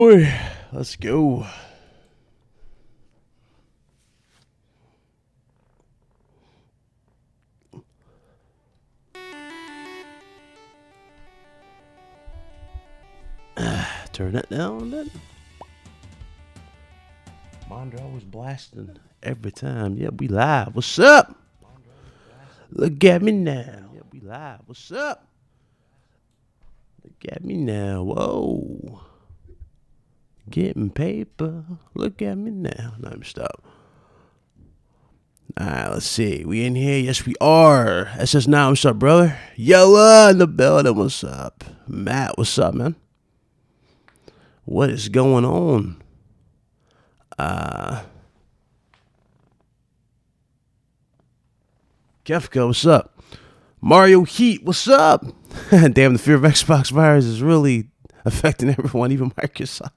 Boy, let's go. Turn that down then. Mondro was blasting every time. Yeah, we live. What's up? Look at me now. Yeah, we live. What's up? Look at me now. Whoa. Getting paper. Look at me now. Let me stop. Alright, let's see. We in here? Yes, we are. SS9, what's up, brother? Yella in the building. What's up? Matt, what's up, man? What is going on? Kefka, what's up? Mario Heat, what's up? Damn, the fear of Xbox virus is really affecting everyone, even Microsoft.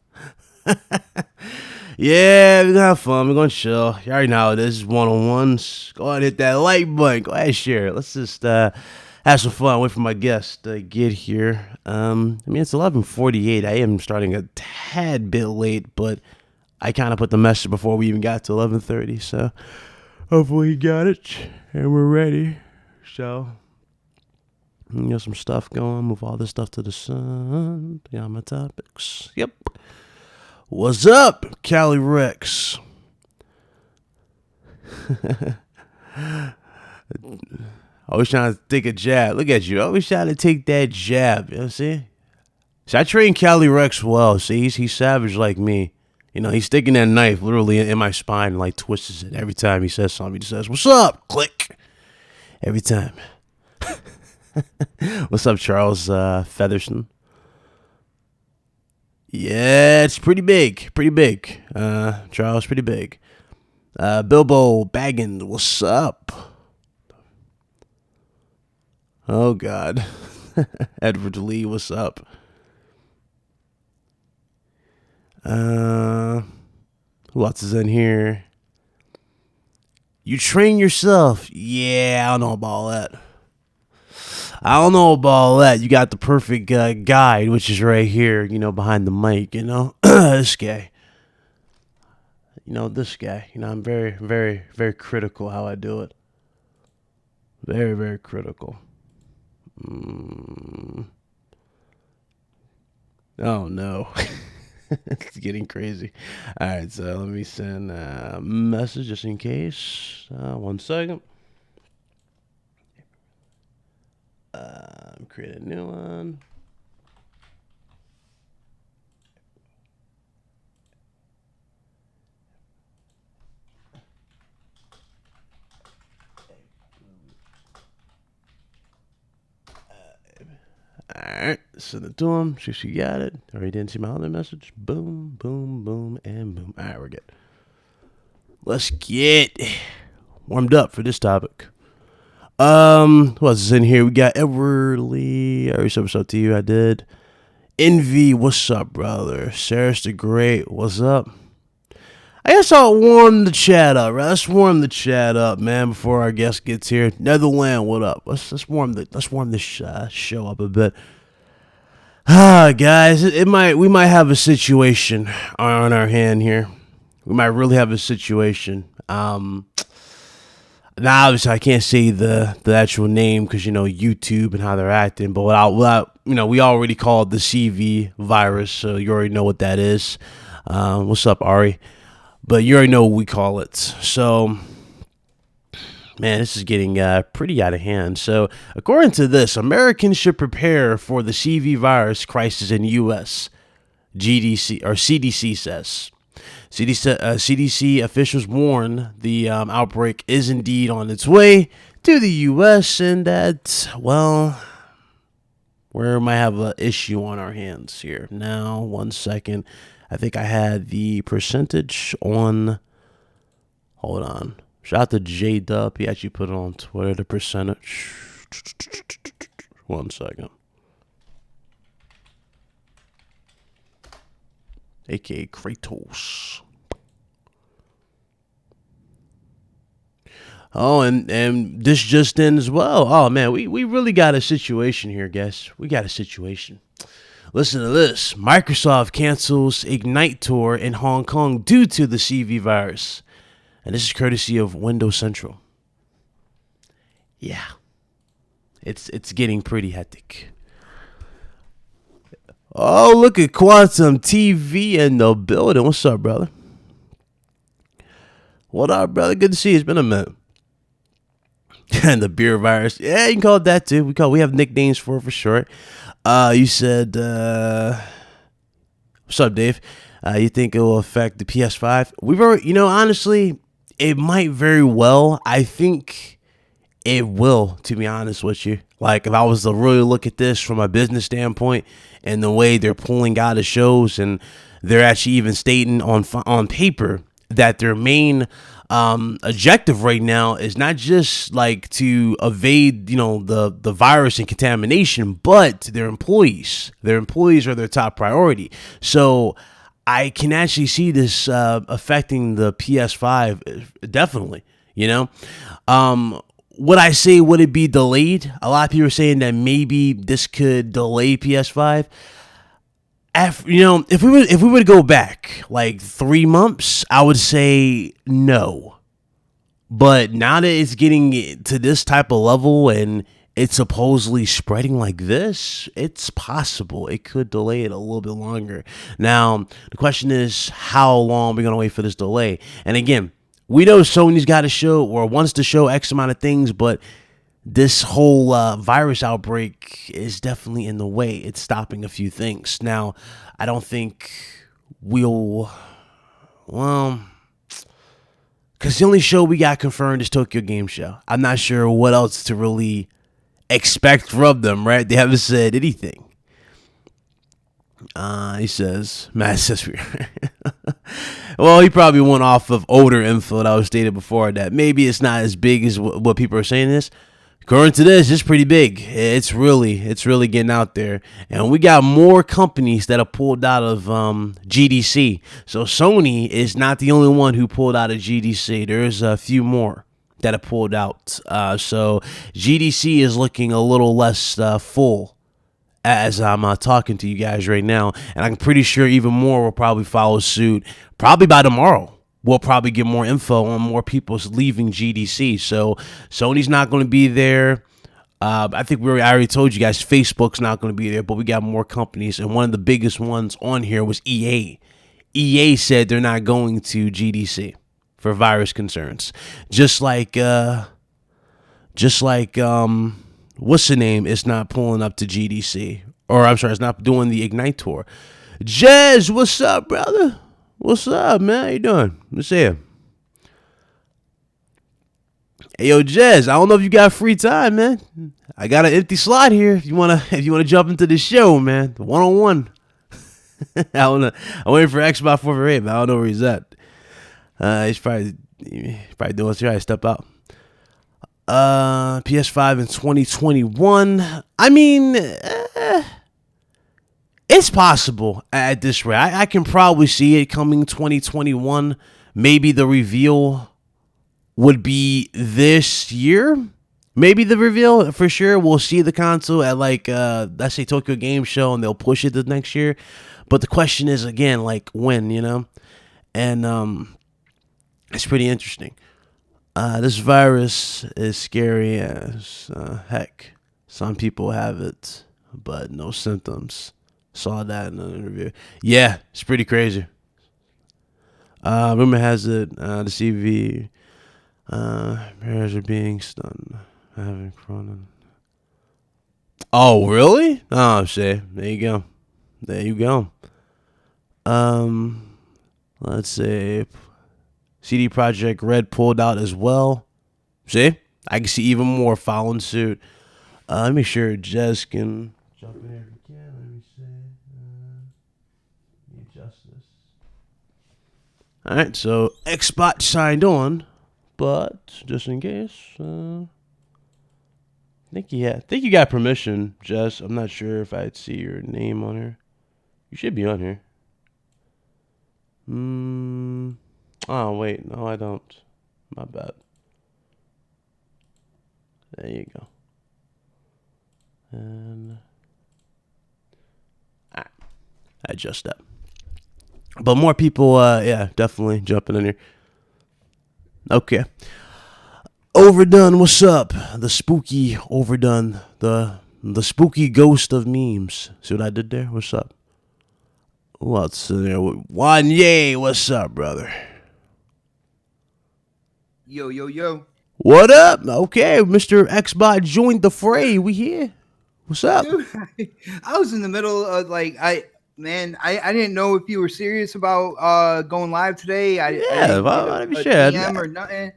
Yeah, we're gonna have fun. We're gonna chill. You already know how it is. One-on-ones. Go ahead and hit that like button. Go ahead and share it. Let's just have some fun. Wait for my guest to get here. It's 11:48. I am starting a tad bit late, but I kind of put the message before we even got to 11:30. So hopefully you got it and we're ready. So got some stuff going. Move all this stuff to the sun. Got my topics. Yep. What's up, Cali Rex? Always trying to take a jab. Look at you. Always trying to take that jab. You know what I'm saying? See, I train Cali Rex well. See, he's savage like me. You know, he's sticking that knife literally in my spine and like twists it every time he says something. He says, "What's up?" Click. Every time. What's up, Charles Featherson? Yeah, it's pretty big. Pretty big. Charles, pretty big. Bilbo Baggins, what's up? Oh, God. Edward Lee, what's up? Who else is in here? You train yourself. Yeah, I don't know about all that. You got the perfect guide, which is right here, behind the mic, this guy. This guy. I'm very, very, very critical how I do it. Very, very critical. Oh, no. It's getting crazy. All right, so let me send a message just in case. 1 second. Create a new one. Alright, send it to him. See if she got it. Or he didn't see my other message. Boom, boom, boom, and boom. Alright, we're good. Let's get warmed up for this topic. What's in here? We got Edward Lee. I already said what's up to you. I did. Envy, what's up, brother? Sarah's the Great, what's up? I guess I'll warm the chat up, right? Let's warm the chat up, man, before our guest gets here. Netherland, what up? Let's warm this show up a bit. Guys, we might have a situation on our hand here. We might really have a situation. Now, obviously, I can't say the actual name because, YouTube and how they're acting. But we already called the CV virus, so you already know what that is. What's up, Ari? But you already know what we call it. So, man, this is getting pretty out of hand. So, according to this, Americans should prepare for the CV virus crisis in the U.S., CDC says. CDC officials warn the outbreak is indeed on its way to the U.S. and that, well, we might have an issue on our hands here. Now, 1 second. I think I had the percentage on. Hold on. Shout out to J-Dub. He actually put it on Twitter, the percentage. 1 second. AKA Kratos. Oh, and this just in as well. Oh, man, we really got a situation here, guys. We got a situation. Listen to this. Microsoft cancels Ignite tour in Hong Kong due to the CV virus. And this is courtesy of Windows Central. Yeah. It's getting pretty hectic. Oh, look at Quantum TV in the building. What's up, brother? What up, brother? Good to see you. It's been a minute. And the beer virus. Yeah, you can call it that too. We have nicknames for short. You said what's up, Dave? You think it will affect the PS5? We've already, honestly, it might very well. I think it will, to be honest with you. Like, if I was to really look at this from a business standpoint and the way they're pulling out of shows, and they're actually even stating on paper that their main objective right now is not just like to evade, the virus and contamination, but their employees. Their employees are their top priority. So I can actually see this affecting the PS5 definitely. Would I say, would it be delayed? A lot of people are saying that maybe this could delay PS5. If we were to go back like 3 months, I would say no. But now that it's getting to this type of level and it's supposedly spreading like this, it's possible it could delay it a little bit longer. Now, the question is, how long are we going to wait for this delay? And again, we know Sony's got to show or wants to show X amount of things, but this whole virus outbreak is definitely in the way. It's stopping a few things. Now, I don't think because the only show we got confirmed is Tokyo Game Show. I'm not sure what else to really expect from them, right? They haven't said anything. He says, Matt says, well, he probably went off of older info that was stated before that maybe it's not as big as what people are saying is. According to this, it's pretty big. It's really getting out there. And we got more companies that have pulled out of GDC. So Sony is not the only one who pulled out of GDC. There's a few more that have pulled out. So GDC is looking a little less full as I'm talking to you guys right now. And I'm pretty sure even more will probably follow suit. Probably by tomorrow, we'll probably get more info on more people leaving GDC. So Sony's not going to be there. I think I already told you guys Facebook's not going to be there, but we got more companies. And one of the biggest ones on here was EA. EA said they're not going to GDC for virus concerns. Just like what's the name? It's not pulling up to GDC. Or I'm sorry, it's not doing the Ignite tour. Jez, what's up, brother? What's up, man? How you doing? Let's see you. Hey, yo, Jez, I don't know if you got free time, man. I got an empty slot here. If you wanna jump into the show, man, 1-on-1. I'm waiting for Xbox 448, but I don't know where he's at. He's probably doing trying to step out. PS5 in 2021. I mean, it's possible at this rate. I can probably see it coming 2021. Maybe the reveal would be this year. Maybe the reveal for sure. We'll see the console at let's say Tokyo Game Show, and they'll push it the next year. But the question is again, like when, and it's pretty interesting. This virus is scary as heck. Some people have it, but no symptoms. Saw that in an interview. Yeah, it's pretty crazy. Rumor has it the CV bears are being stunned. Having corona. Oh, really? Oh, shit. There you go. Let's say CD Projekt Red pulled out as well. See? I can see even more following suit. Let me make sure Jez can jump in here if he can. Let me see. Let me adjust this. All right, so Xbot signed on, but just in case, I think you got permission, Jess. I'm not sure if I'd see your name on here. You should be on here. Oh, wait. No, I don't. My bad. There you go. And adjust that. But more people, yeah, definitely jumping in here. Okay. Overdone, what's up? The spooky Overdone, the spooky ghost of memes. See what I did there? What's up? Who else in there? Wanye, what's up, brother? Yo, yo, yo. What up? Okay, Mr. Xbot joined the fray. We here. What's up? Dude, I was in the middle of I didn't know if you were serious about going live today. I Yeah, didn't get why be a sure? DM or nothing.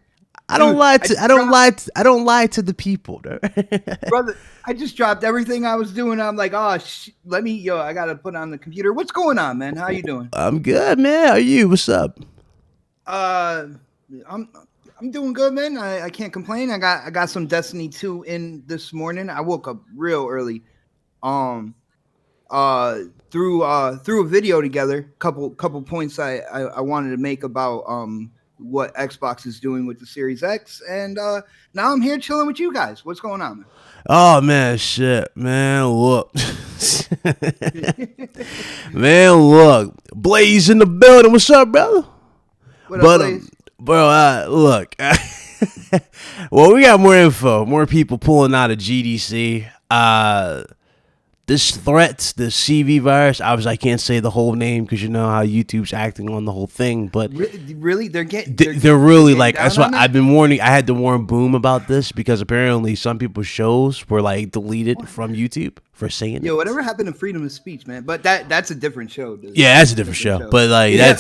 I don't Dude, lie to I don't lie to the people. brother, I just dropped everything I was doing. I'm like, oh, I got to put on the computer. What's going on, man? How you doing? I'm good, man. How are you? What's up? Uh, I'm I'm doing good, man. I can't complain. I got some Destiny 2 in this morning. I woke up real early. Um through a video together, couple points I wanted to make about what Xbox is doing with the Series X, and now I'm here chilling with you guys. What's going on, man? Oh man, shit, man, look, man, look, Blaze in the building. What's up, brother? What up, But Blaze? bro, look, well, we got more info, more people pulling out of GDC. This threat, the CV virus, obviously I can't say the whole name because you know how YouTube's acting on the whole thing, but Really, they're getting they're really getting like, down that's why on it? I've been warning. I had to warn Boom about this because apparently some people's shows were like deleted from YouTube for saying Yo, it. whatever happened to freedom of speech, man? But that's a different show, dude. Yeah, that's a That's a different different show. show. But like Yeah.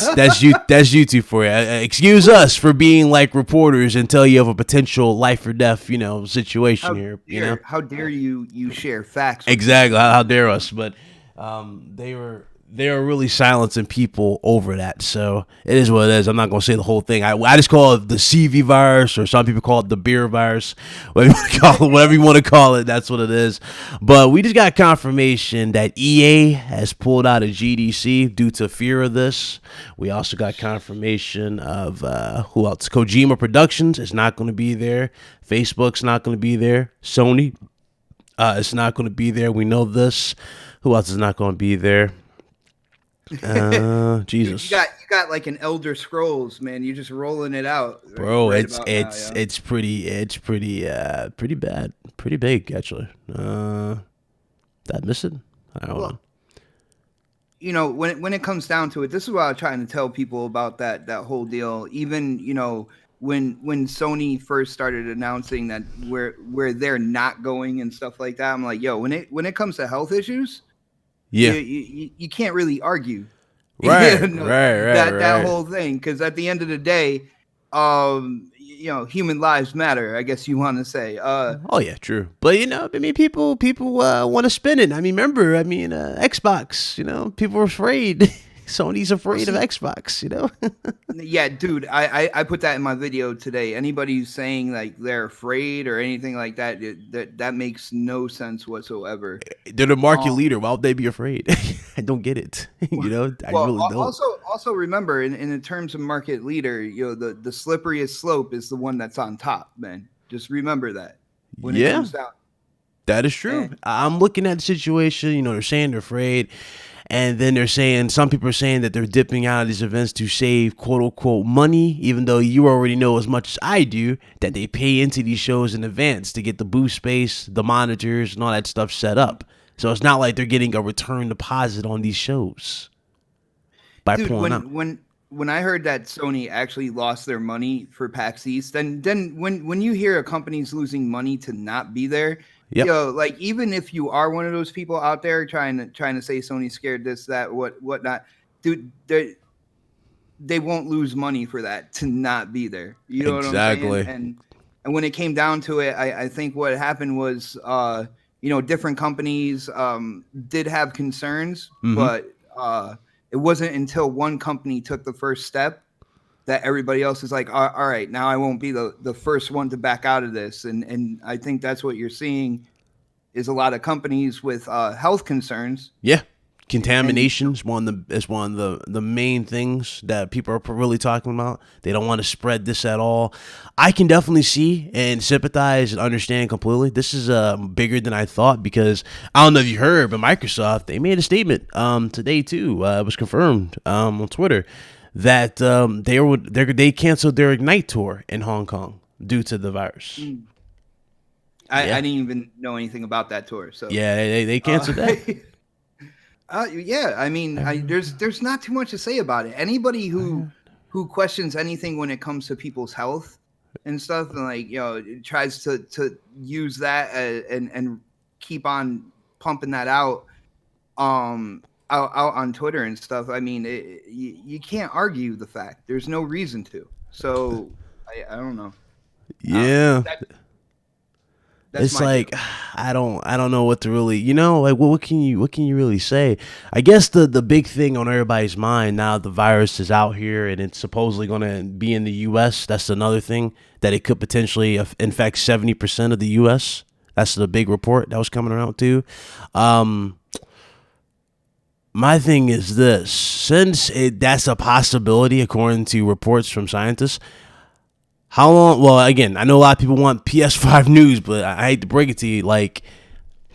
that's YouTube for you. Excuse us for being like reporters until you have a potential life or death, situation here. How dare you share facts? With Exactly. How dare us? But they were really silencing people over that. So it is what it is. I'm not gonna say the whole thing. I just call it the CV virus, or some people call it the beer virus. Whatever you want to call it, that's what it is. But we just got confirmation that EA has pulled out of GDC due to fear of this. We also got confirmation of who else? Kojima Productions is not going to be there. Facebook's not going to be there. Sony it's not going to be there. We know this. Who else is not going to be there? You Jesus, got like an Elder Scrolls, man. You're just rolling it out, bro, right it's about now, it's yeah. it's pretty bad, pretty big actually. That missing? I don't know. Well, when it comes down to it, this is what I'm trying to tell people about that whole deal. Even when Sony first started announcing that where they're not going and stuff like that, I'm like, yo, when it comes to health issues, Yeah, you can't really argue. right, You know, right, right, that right. whole thing, because at the end of the day, human lives matter, I guess you want to say. Oh yeah, true. But I mean, people want to spin it. I mean, remember, I mean, Xbox. People are afraid. Sony's Well, afraid of see, Xbox. yeah, dude, I put that in my video today. Anybody who's saying like they're afraid or anything like that, that makes no sense whatsoever. They're the market Um, leader. Why would they be afraid? I don't get it. I well, really don't. also remember in terms of market leader, the slipperiest slope is the one that's on top, man. Just remember that when it Yeah, comes down. that is true. And I'm looking at the situation. They're saying they're afraid. And then they're saying, some people are saying that they're dipping out of these events to save quote unquote money, even though you already know as much as I do that they pay into these shows in advance to get the booth space, the monitors, and all that stuff set up. So it's not like they're getting a return deposit on these shows by dude, pulling out. when I heard that Sony actually lost their money for PAX East, then when you hear a company's losing money to not be there, Yep. like even if you are one of those people out there trying to say Sony's scared this, that, whatnot, dude, they won't lose money for that to not be there. You know what I'm saying? Exactly. And when it came down to it, I think what happened was different companies did have concerns, Mm-hmm. but it wasn't until one company took the first step that everybody else is like, all right, now I won't be the first one to back out of this. And I think that's what you're seeing is a lot of companies with health concerns Yeah. And Contamination is one of the main things that people are really talking about. They don't want to spread this at all. I can definitely see and sympathize and understand completely. This is bigger than I thought, because I don't know if you heard, but Microsoft, they made a statement today too. It was confirmed on Twitter that they canceled their Ignite tour in Hong Kong due to the virus. I Yeah, didn't even know anything about that tour. So yeah, they uh, canceled that. yeah, I mean, there's not too much to say about it. Anybody who questions anything when it comes to people's health and stuff, and like tries to use that and keep on pumping that out on Twitter and stuff. I mean, you can't argue the fact. There's no reason to. So I don't know. Yeah. That that's It's my like deal. I don't know what to really, like what can you really say? I guess the big thing on everybody's mind now, the virus is out here and it's supposedly going to be in the US. That's another thing, that it could potentially infect 70% of the US. That's the big report that was coming around too. Um my thing is this, since that's a possibility according to reports from scientists, how long? Well, again, I know a lot of people want PS5 news, but I hate to break it to you. Like,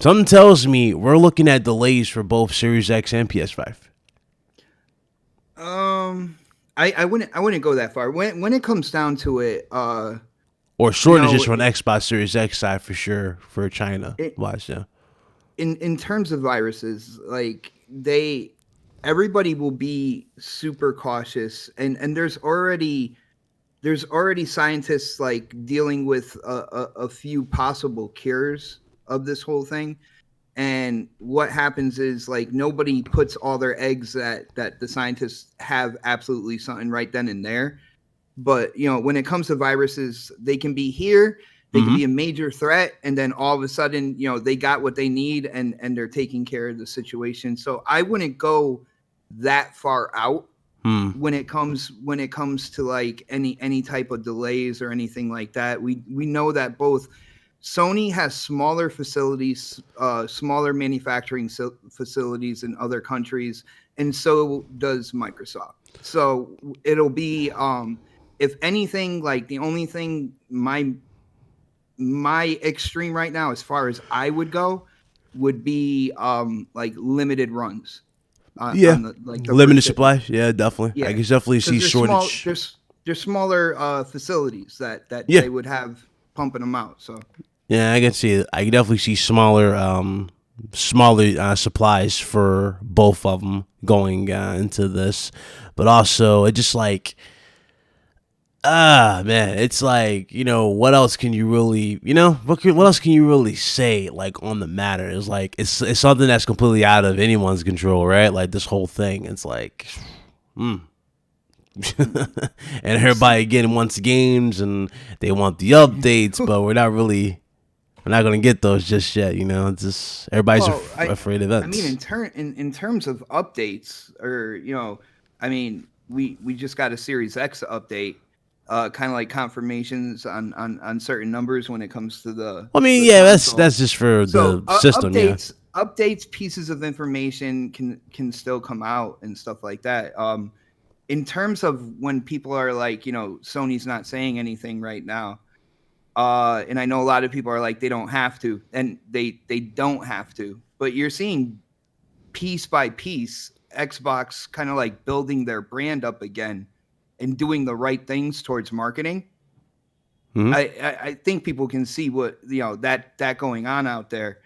something tells me we're looking at delays for both Series X and PS5, Um, I wouldn't go that far. When it comes down to it, or you shortages know, from Xbox Series X side for sure for China. it, Watch, yeah. in terms of viruses, like everybody will be super cautious, and there's already scientists like dealing with a few possible cures of this whole thing. And what happens is like nobody puts all their eggs that the scientists have absolutely something right then and there. But when it comes to viruses, they can be here, they can Mm-hmm. be a major threat, and then all of a sudden they got what they need, and they're taking care of the situation. So I wouldn't go that far out Hmm. when it comes to like any type of delays or anything like that. We know that both Sony has smaller facilities, smaller manufacturing facilities in other countries, and so does Microsoft. So it'll be, if anything, like the only thing my extreme right now, as far as I would go, would be like limited runs Yeah. on the like the Limited first shipment. supply. Yeah, definitely. I Yeah, can definitely because see there's small shortage. there's smaller facilities that Yeah. they would have pumping them out. So Yeah, I can see it. I can definitely see smaller supplies for both of them going into this, but also it just like man, it's like, what else can you really, what else can you really say like on the matter? It's like it's something that's completely out of anyone's control, right? Like this whole thing, it's like, and everybody again wants games and they want the updates, but we're not gonna get those just yet. It's just everybody's well, afraid of I mean events. in terms of updates, or I mean we just got a Series X update, kind of like confirmations on certain numbers when it comes to I mean, the yeah, console. that's just for So the system, yeah. updates, pieces of information can still come out and stuff like that. In terms of when people are like, Sony's not saying anything right now. And I know a lot of people are like, they don't have to, and they don't have to. But you're seeing piece by piece Xbox kind of like building their brand up again and doing the right things towards marketing. Hmm. I think people can see what that going on out there.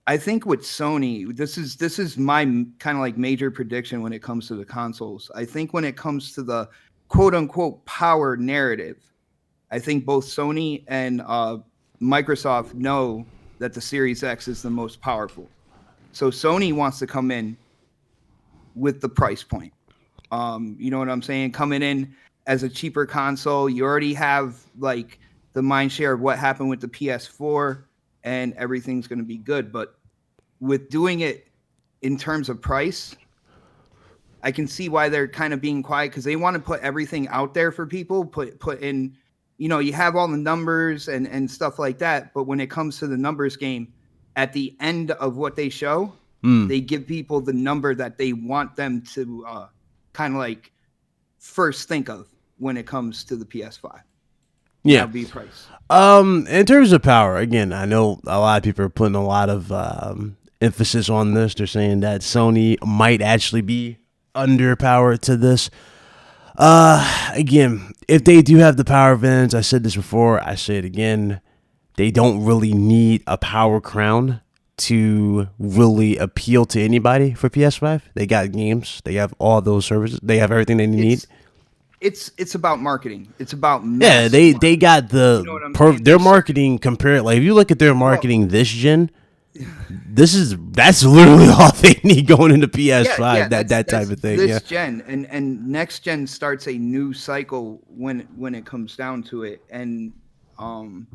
I think with Sony, this is my kind of like major prediction when it comes to the consoles. I think when it comes to the quote unquote power narrative, I think both Sony and Microsoft know that the Series X is the most powerful. So Sony wants to come in with the price point. You know what I'm saying? Coming in as a cheaper console, you already have like the mind share of what happened with the PS4, and everything's going to be good. But with doing it in terms of price, I can see why they're kind of being quiet, because they want to put everything out there for people. Put in, you have all the numbers and stuff like that. But when it comes to the numbers game, at the end of what they show, They give people the number that they want them to kind of like first think of when it comes to the PS5. And Yeah. that'll be price. In terms of power, again, I know a lot of people are putting a lot of emphasis on this. They're saying that Sony might actually be underpowered to this. Again, if they do have the power advantage, I said this before, I say it again, they don't really need a power crown to really appeal to anybody for PS5. They got games, they have all those services, they have everything they need. It's about marketing. It's about Yeah, mass they marketing. got You know what I'm saying? their marketing compared. Like if you look at their Well, marketing this gen, that's literally all they need going into yeah, PS5. That type that's of thing. Yeah, this gen, and next gen starts a new cycle when it comes down to it. And um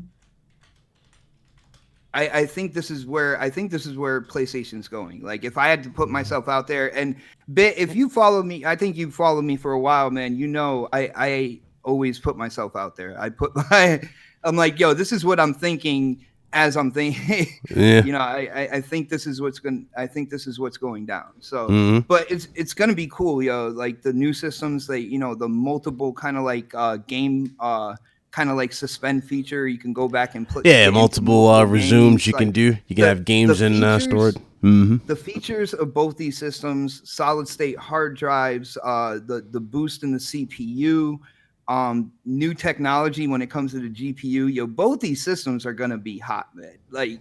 I think this is where PlayStation's going. Like if I had to put myself out there, and bit if you follow me, I think you've followed me for a while, man. You know I always put myself out there. I'm like, yo, this is what I'm thinking as I'm thinking. yeah. I think this is what's going down. So, Mm-hmm. but it's gonna be cool, yo. Like the new systems, the multiple kind of like game kind of like suspend feature. You can go back and Yeah, get into multiple multiple resumes games. you can Like do. You can the have the games in stored. features, Mm-hmm. the features of both these systems, solid state hard drives, the boost in the CPU, new technology when it comes to the GPU. Yo, both these systems are gonna be hot, man. Like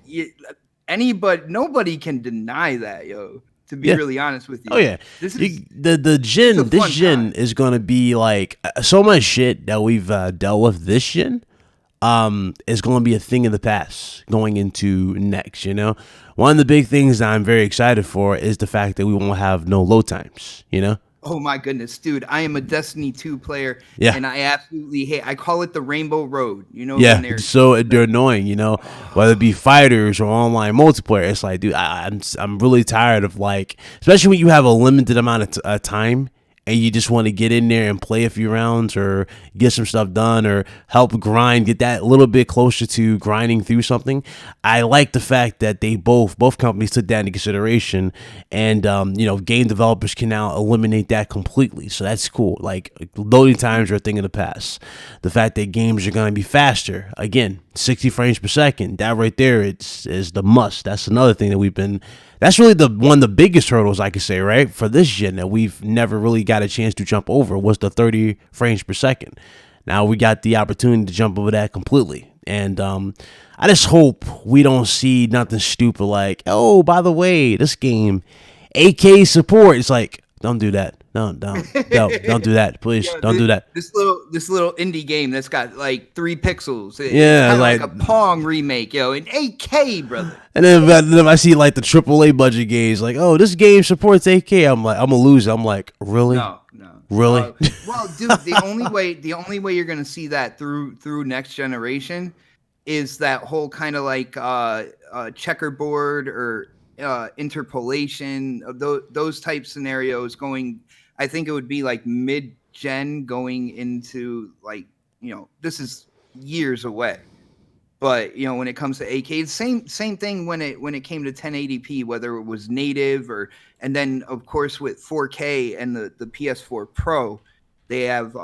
nobody can deny that, yo. To be Yeah. really honest with Oh you, yeah, this is the it's a gen this fun gen time. is gonna be like so much shit that we've dealt with this gen. Is going to be a thing of the past going into next. One of the big things that I'm very excited for is the fact that we won't have no load times. Oh my goodness, dude! I am a Destiny 2 player, Yeah. and I absolutely hate. I call it the Rainbow Road. You know when Yeah, they're so they're like, annoying, whether it be fighters or online multiplayer. It's like, dude, I'm really tired of like, especially when you have a limited amount of time and you just want to get in there and play a few rounds or get some stuff done or help grind, get that little bit closer to grinding through something. I like the fact that they both companies took that into consideration, and game developers can now eliminate that completely. So that's cool. Like loading times are a thing of the past. The fact that games are going to be faster, again, 60 frames per second, that right there is the must. That's another thing that we've been. That's really the one of the biggest hurdles I could say, right, for this gen that we've never really got a chance to jump over was the 30 frames per second. Now we got the opportunity to jump over that completely, and I just hope we don't see nothing stupid like, oh, by the way, this game 8K support. It's like, don't do that. Don't do that, please. yo, Don't do that. this little indie game that's got like 3 pixels. It's Yeah, kind of like like, a Pong remake, yo, in 8K, brother. and then if I see like the AAA budget games, like, oh, this game supports 8K, I'm like, I'm gonna lose it. I'm like, really, No, no. really? Well, dude, the only way you're gonna see that through next generation is that whole kind of like checkerboard or interpolation of those type scenarios going. I think it would be like mid gen going into like this is years away. But when it comes to AK, same thing when it came to 1080p, whether it was native and then of course with 4K and the PS4 Pro, they have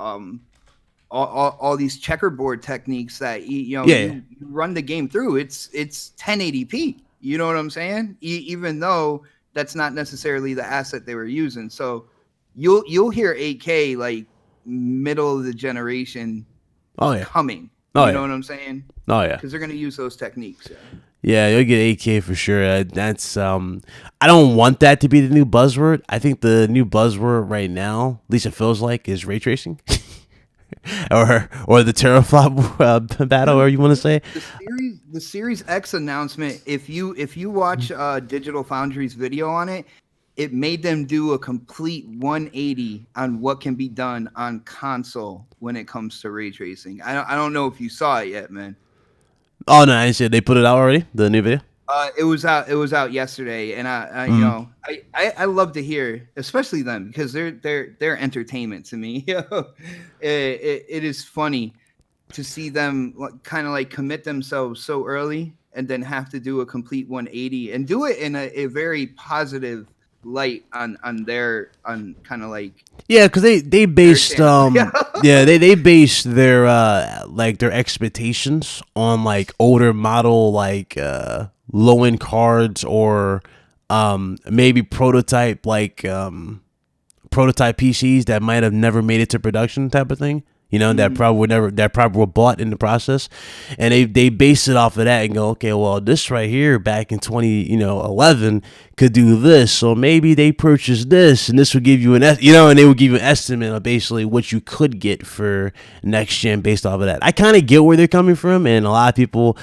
all these checkerboard techniques that Yeah, you run the game through. It's 1080p. You know what I'm saying? Even though that's not necessarily the asset they were using. So you'll hear 8K like middle of the generation oh yeah, coming. oh You know yeah, what I'm saying? oh yeah. Because they're going to use those techniques. Yeah. Yeah, you'll get 8K for sure. That's I don't want that to be the new buzzword. I think the new buzzword right now, at least it feels like, is ray tracing, or the teraflop battle, or Dude, you want to say? the Series X announcement. If you watch Digital Foundry's video on it, it made them do a complete 180 on what can be done on console when it comes to ray tracing. I don't know if you saw it yet, man. Oh no, I said they put it out already. The new video. It was out. It was out yesterday, and Mm. I love to hear, especially them, because they're entertainment to me. It is funny to see them kind of like commit themselves so early and then have to do a complete 180 and do it in a very positive light on kind of like Yeah, because they their based channel. Yeah. yeah they based their like their expectations on like older model like low end cards or maybe prototype PCs that might have never made it to production type of thing. You know, that probably were bought in the process, and they base it off of that and go, okay, well, this right here back in 2011 could do this, so maybe they purchased this, and this would give you and they would give you an estimate of basically what you could get for next gen based off of that. I kind of get where they're coming from, and a lot of people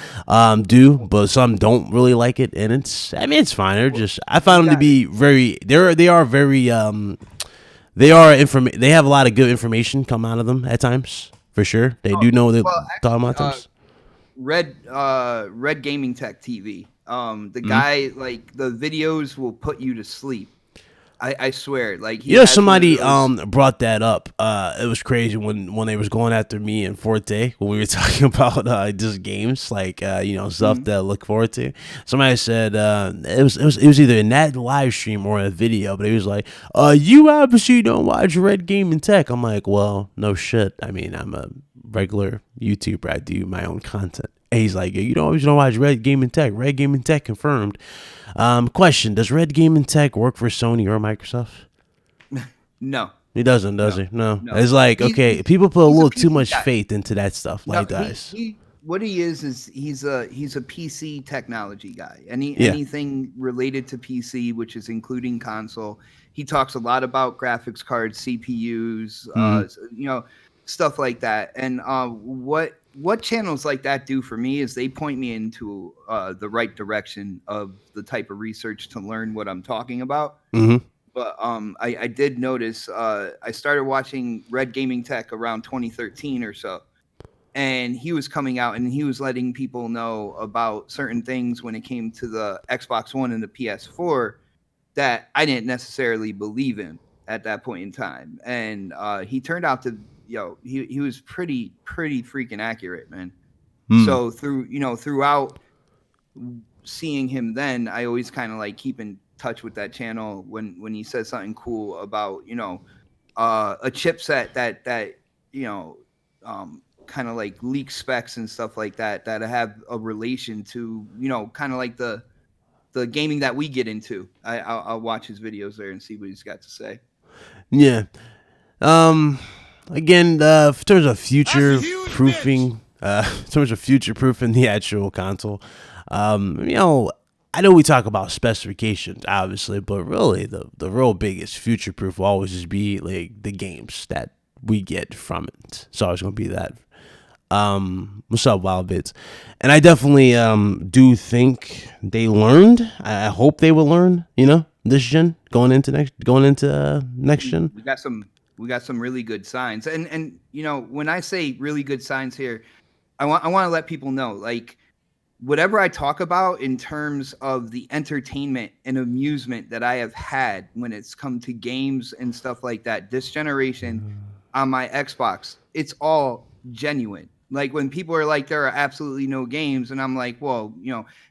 do, but some don't really like it, and it's fine. They're just I You found them to got be very they are very they have a lot of good information come out of them at times, for sure. They oh, do know what they're well talking actually about times. Red Gaming Tech TV. The Mhm. guy, like, the videos will put you to sleep. I swear, like, he You know, has one of somebody those. brought that up. It was crazy when they was going after me and Forte when we were talking about just games like stuff Mhm. to look forward to. Somebody said it was either in that live stream or a video, but he was like, you obviously don't watch Red Game and Tech. I'm like, well, no shit. I mean, I'm a regular YouTuber. I do my own content. And he's like, you don't watch Red Game and Tech. Red Game and Tech confirmed. Question: does Red Gaming Tech work for Sony or Microsoft? No, He doesn't, does no, he? No. no. It's like, He's okay, people put a he's a little too PC much guy. faith into that stuff. No, Like, guys. he what he is he's a PC technology guy. Yeah. Anything related to PC, which is including console. He talks a lot about graphics cards, CPUs, Mm-hmm. stuff like that. And what channels like that do for me is they point me into the right direction of the type of research to learn what I'm talking about. Mm-hmm. But I did notice I started watching Red Gaming Tech around 2013 or so, and he was coming out and he was letting people know about certain things when it came to the Xbox One and the PS4 that I didn't necessarily believe in at that point in time. And he turned out to, he was pretty freaking accurate, man. Mm. So throughout seeing him, then I always kind of like keep in touch with that channel when he says something cool about a chipset that you know kind of like leak specs and stuff like that that have a relation to kind of like the gaming that we get into. I'll watch his videos there and see what he's got to say. Yeah. Um. Again, in terms of That's a future huge bitch. proofing, in terms of future proofing the actual console, I know we talk about specifications, obviously, but really the real biggest future proof will always just be like the games that we get from it. It's always gonna be that. What's up, Wild Bits? And I definitely do think they learned. I hope they will learn. This gen going into next we, gen. we got some we got some really good signs, and when I say really good signs here, I want to let people know, like, whatever I talk about in terms of the entertainment and amusement that I have had when it's come to games and stuff like that, this generation on my Xbox, it's all genuine. Like, when people are like, there are absolutely no games, and I'm like, well,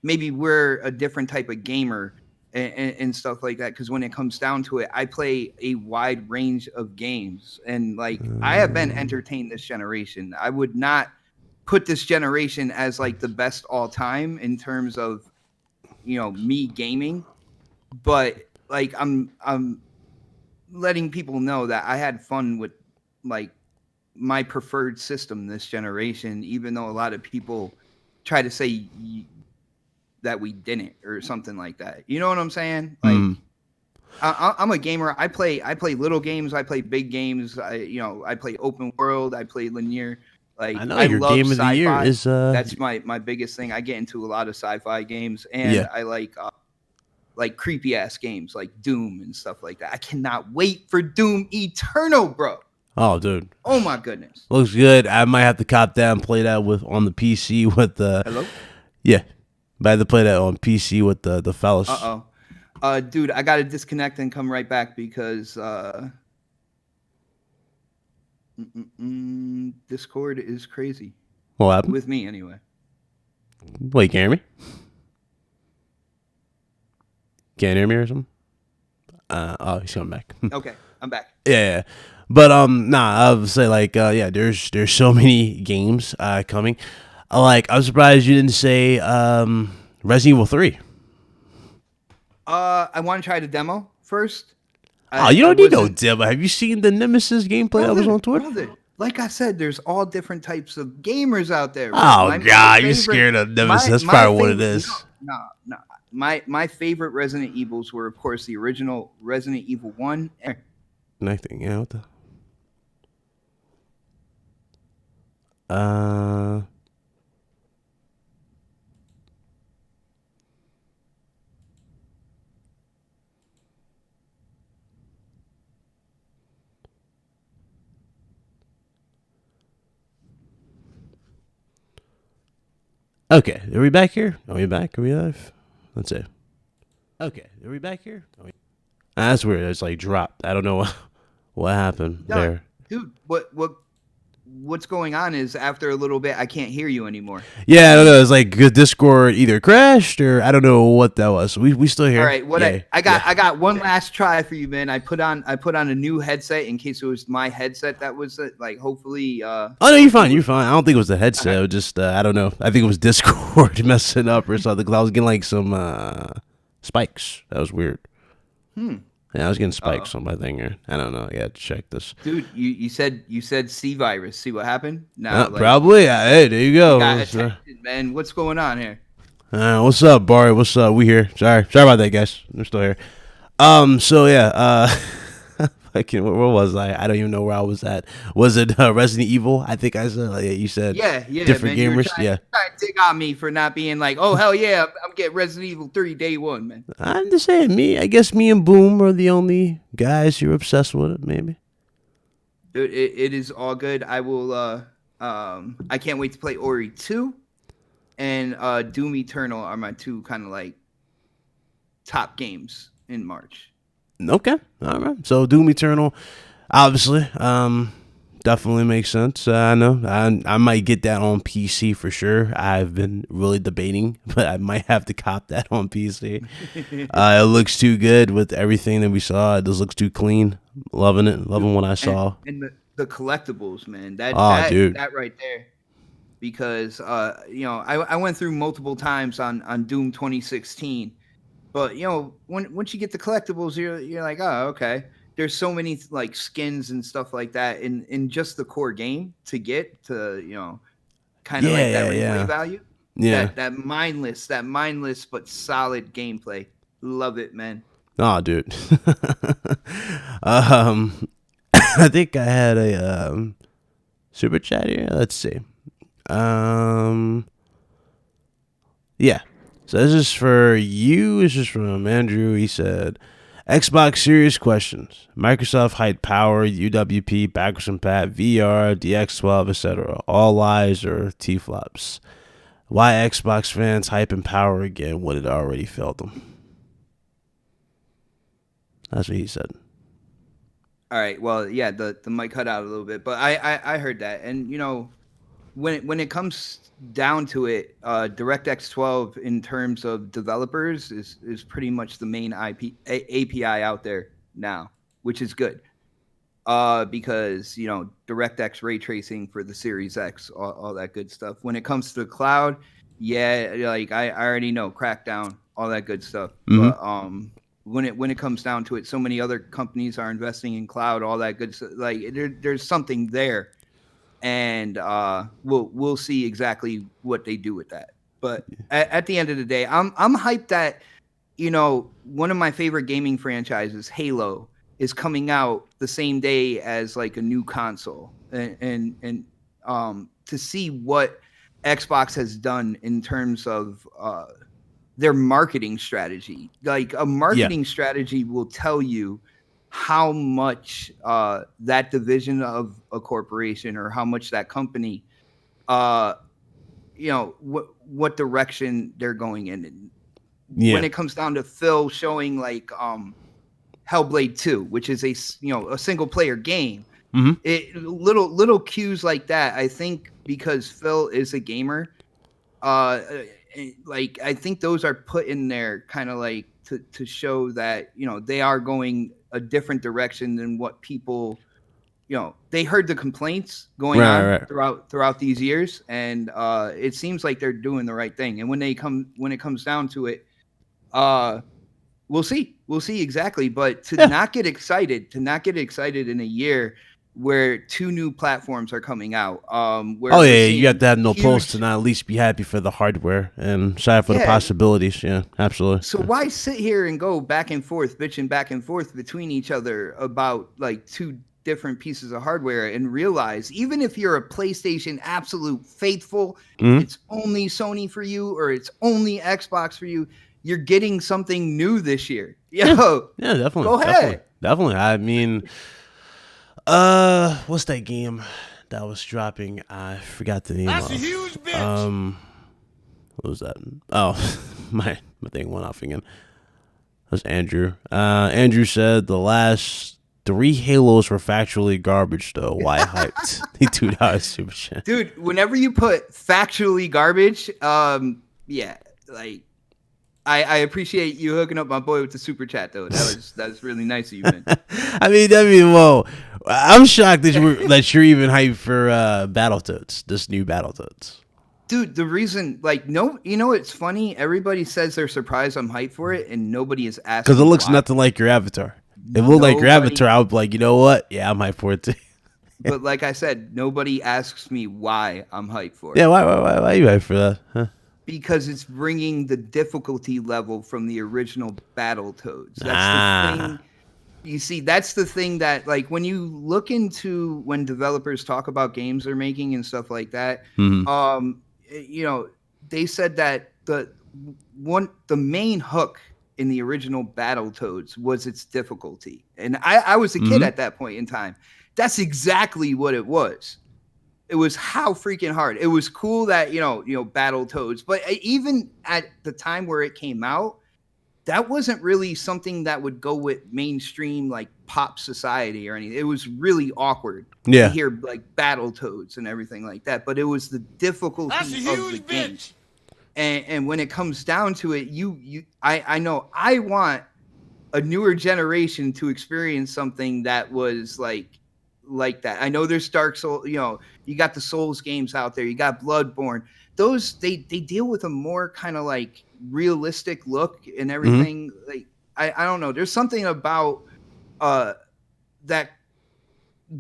maybe we're a different type of gamer and stuff like that. Because when it comes down to it, I play a wide range of games, and like, I have been entertained this generation. I would not put this generation as like the best all time in terms of me gaming, but like I'm letting people know that I had fun with, like, my preferred system this generation, even though a lot of people try to say that we didn't or something like that. You know what I'm saying? Mm. Like, I'm a gamer. I play little games. I play big games. I play open world. I play linear. I Like, know I your love game of the year sci-fi. is That's my biggest thing. I get into a lot of sci-fi games, and yeah. I like creepy ass games like Doom and stuff like that. I cannot wait for Doom Eternal, bro. Oh, dude, Oh my goodness. looks good. I might have to cop that and play that with on the PC with the Hello. yeah. But I had to play that on PC with the Uh fellas. oh. Dude, I gotta disconnect and come right back because Discord is crazy What happened? with me anyway. Wait, can you hear me? Can't hear me or something? Oh, he's coming back. Okay, I'm back. Yeah. But nah, I would say like yeah, there's so many games coming. Like I'm surprised you didn't say Resident Evil 3. I want to try the demo first. Oh, I you I don't need no wasn't demo. Have you seen the Nemesis gameplay that was on Twitter? brother. Like I said, there's all different types of gamers out there, bro. Oh My god, you favorite, scared of Nemesis. my That's my probably what it favorite. No, is. no, no. My favorite Resident Evils were, of course, the original Resident Evil 1. Nothing, yeah, what the uh okay, are we back here? Are we back? Are we live? Let's see. Okay, are we back here? That's weird. It's like dropped. I don't know what happened No, there. dude, what's going on is after a little bit, I can't hear you anymore. Yeah, I don't know. It's like Discord either crashed or I don't know what that was. We still here. All right, what yeah, I got yeah. I got one last try for you, man. I put on a new headset in case it was my headset that was like hopefully. Oh no, you're fine. You're fine. I don't think it was the headset. It was just I don't know. I think it was Discord messing up or something. Cause I was getting like some spikes. That was weird. Yeah, I was getting spikes on my thing here. I don't know. I got to check this. Dude, you said C virus. See what happened? Now, like, Probably. Hey, there you go. got attention, man. What's going on here? What's up, Barry? What's up? We here. Sorry about that, guys. We're still here. So yeah, fucking, where was I? I don't even know where I was at. Was it Resident Evil? I think I said. Like, you said. Yeah, Different man. gamers. Trying to dig on me for not being like, oh hell yeah, I'm getting Resident Evil 3 day one, man. I'm just saying. I guess me and Boom are the only guys who are obsessed with it. Maybe. Dude, it is all good. I will. I can't wait to play Ori 2 and Doom Eternal are my two kind of like top games in March. Okay. All right. So Doom Eternal, obviously, definitely makes sense. I know. I might get that on PC for sure. I've been really debating, but I might have to cop that on PC. It looks too good with everything that we saw. It just looks too clean. Loving it. Loving what I saw. And the collectibles, man. Dude. That right there. Because I went through multiple times on Doom 2016. But once you get the collectibles, you're like, oh, okay. There's so many like skins and stuff like that in just the core game to get to kind of like that replay value. Yeah. That mindless but solid gameplay. Love it, man. Oh, dude. I think I had a super chat here. Let's see. Yeah. So this is for you. This is from Andrew. He said, Xbox Series questions. Microsoft height power, UWP, backwards compat, VR, DX12, etc. All lies or T-flops. Why Xbox fans hype and power again when it already failed them? That's what he said. All right. Well, yeah, the mic cut out a little bit, but I heard that. And when it comes down to it, DirectX 12 in terms of developers is pretty much the main API out there now, which is good. Because DirectX ray tracing for the Series X, all that good stuff. When it comes to the cloud, yeah, like I already know Crackdown, all that good stuff. Mhm. But when it comes down to it, so many other companies are investing in cloud, all that good stuff. Like there's something there, and we'll see exactly what they do with that. But at the end of the day, I'm hyped that one of my favorite gaming franchises, Halo, is coming out the same day as like a new console, and to see what Xbox has done in terms of their marketing strategy. Like a marketing strategy will tell you how much that division of a corporation or how much that company, what direction they're going in. When it comes down to Phil showing like Hellblade 2, which is a single player game, Mm-hmm. little cues like that. I think because Phil is a gamer, like I think those are put in there kind of like to show that they are going a different direction than what people they heard the complaints going Right, on right. throughout these years, and it seems like they're doing the right thing. And when it comes down to it, uh, we'll see exactly. But to Yeah. not get excited, in a year where two new platforms are coming out, where Oh we're yeah, you got seeing to have no pulse to huge, not at least be happy for the hardware and excited for the yeah. possibilities. Yeah, absolutely. So why sit here and go back and forth, bitching back and forth between each other about like two different pieces of hardware, and realize even if you're a PlayStation absolute faithful, Hmm. it's only Sony for you or it's only Xbox for you, you're getting something new this year. Yeah, Yo, yeah, definitely, go definitely, ahead. definitely. I mean, what's that game that was dropping? I forgot the name That's a of. huge bitch. Um, what was that? Oh, my thing went off again. That was Andrew. Andrew said the last three Halos were factually garbage, though. Why hyped? He $2 super chat. Dude, whenever you put factually garbage, yeah, like I appreciate you hooking up my boy with the super chat though. That's really nice of you, man. Whoa. I'm shocked that you're even hyped for Battletoads, this new Battletoads. Dude, the reason, like, no, it's funny. Everybody says they're surprised I'm hyped for it, and nobody is Because it asking looks why. nothing like your avatar. If it looked like your Nobody, avatar, I would be like, you know what? Yeah, I'm hyped for it too. but like I said, nobody asks me why I'm hyped for Yeah, it. why are you hyped for that? Huh? Because it's bringing the difficulty level from the original Battletoads. That's the Ah. thing. You see, that's the thing that, like, when you look into when developers talk about games they're making and stuff like that, Hmm. um, they said that the main hook in the original Battletoads was its difficulty, and I was a kid Hmm. at that point in time. That's exactly what it was. It was how freaking hard. It was cool that Battletoads, but even at the time where it came out, that wasn't really something that would go with mainstream like pop society or anything. It was really awkward to Yeah. hear like Battletoads and everything like that, but it was the That's a difficulty of the huge game. bitch. And when it comes down to it, I know I want a newer generation to experience something that was like that. I know there's Dark Soul, you got the Souls games out there, you got Bloodborne. Those they deal with a more kind of like realistic look and Hmm. everything. Like I don't know. There's something about uh that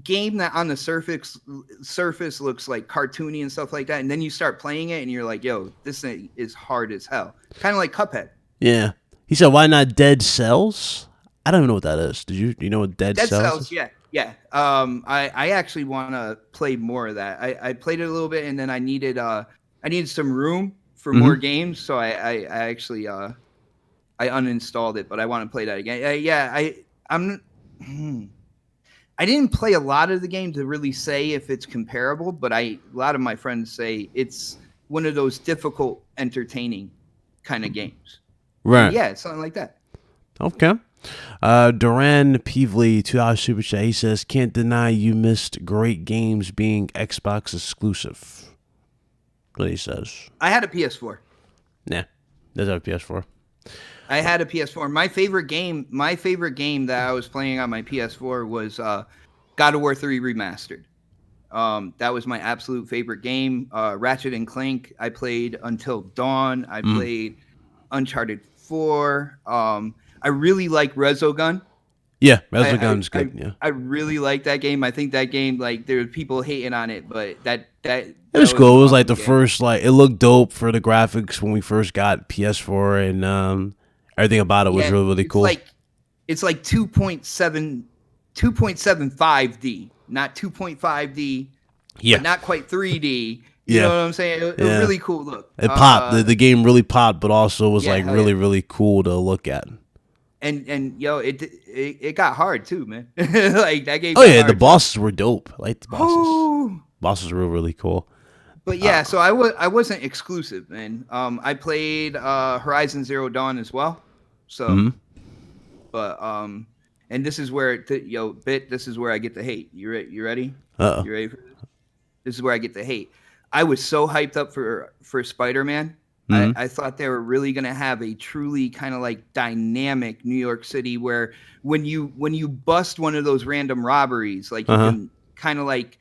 game that on the surface looks like cartoony and stuff like that, and then you start playing it and you're like, yo, this thing is hard as hell. Kind of like Cuphead. Yeah. He said, why not Dead Cells? I don't even know what that is. You know what Dead Dead Cells Cells, is? yeah, yeah. I actually want to play more of that. I played it a little bit, and then I needed some room for Hmm. more games, so I actually I uninstalled it, but I want to play that again. Yeah, I'm. hmm. I didn't play a lot of the game to really say if it's comparable, but a lot of my friends say it's one of those difficult, entertaining kind of games. And Right. yeah, it's something like that. Okay. Duran Peevely, $2 super chat. He says, can't deny you missed great games being Xbox exclusive. What he says. I had a PS4. Nah, does have a PS4. I had a PS4. My favorite game that I was playing on my PS4 was God of War 3 Remastered. That was my absolute favorite game. Ratchet and Clank, I played Until Dawn. I Mm. played Uncharted 4. I really like Resogun. Yeah, I, Resogun's I, good. I, Yeah, I really like that game. I think that game, like, there were people hating on it, but it that was was an cool. It was like awesome the game. first, like, it looked dope for the graphics when we first got PS4, and everything about it was Yeah, really cool. it's like 2.75D, not 2.5D, Yeah, but not quite 3D. You know yeah, what I'm saying? It yeah. really cool look. It popped. The game really popped, but also was Yeah, like hell yeah. really cool to look at. And yo, it got hard too, man. Like that game Oh got yeah, the hard too. bosses were dope. I like the bosses. Whew. Bosses were really cool. But yeah, so I wasn't exclusive, man. I played Horizon Zero Dawn as well. So, Hmm. but and this is where this is where I get the hate. You ready? Uh oh. You ready for this? This is where I get the hate. I was so hyped up for Spider-Man. Mm-hmm. I thought they were really gonna have a truly kind of like dynamic New York City where when you bust one of those random robberies, like you can kind of like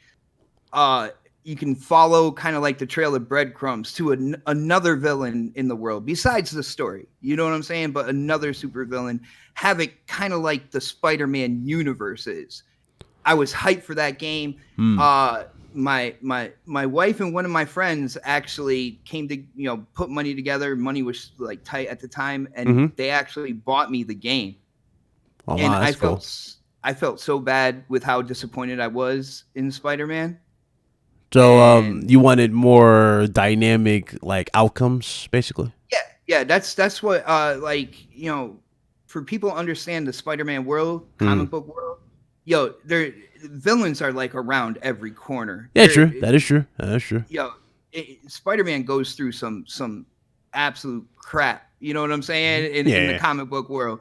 you can follow kind of like the trail of breadcrumbs to another villain in the world besides the story. You know what I'm saying? But another super villain, have it kind of like the Spider-Man universe is. I was hyped for that game. My wife and one of my friends actually came to put money together. Money was like tight at the time, and they actually bought me the game. Oh, and wow, that's cool. I felt so bad with how disappointed I was in Spider-Man. So you wanted more dynamic like outcomes, basically. Yeah, that's what for people to understand the Spider-Man world, comic book world. Their villains are like around every corner. Yeah, true. That is true. That is true. Spider-Man goes through some absolute crap. You know what I'm saying? In the comic book world.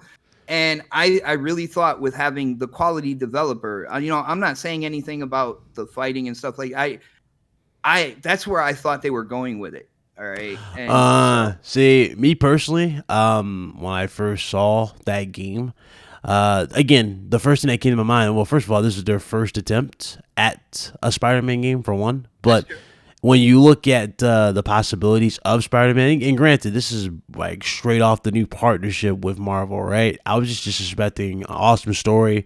And I really thought with having the quality developer, I'm not saying anything about the fighting and stuff like I that's where I thought they were going with it. All right. And see, me personally, when I first saw that game, again, the first thing that came to my mind, well, first of all, this is their first attempt at a Spider-Man game for one, but when you look at the possibilities of Spider-Man, and granted, this is like straight off the new partnership with Marvel, right? I was just expecting an awesome story,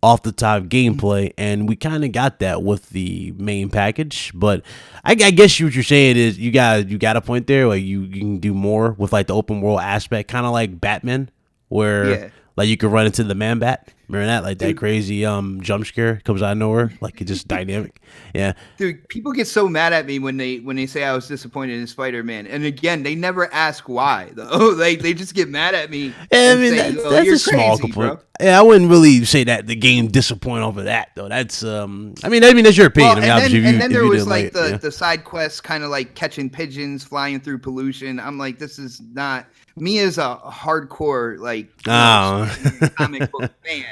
off the top gameplay, and we kind of got that with the main package. But I guess what you're saying is you got a point there. Like you can do more with like the open world aspect, kind of like Batman, where like you could run into the Man Bat. Remember that? Like that crazy jump scare comes out of nowhere, like it's just dynamic. Yeah. Dude, people get so mad at me when they say I was disappointed in Spider-Man. And again, they never ask why though. they just get mad at me. Yeah, I mean that's a small complaint. Yeah, I wouldn't really say that the game disappointed over that though. That's I mean that's your opinion. Well, and then there was like the side quests kind of like catching pigeons, flying through pollution. I'm like, this is not me as a hardcore like comic book fan.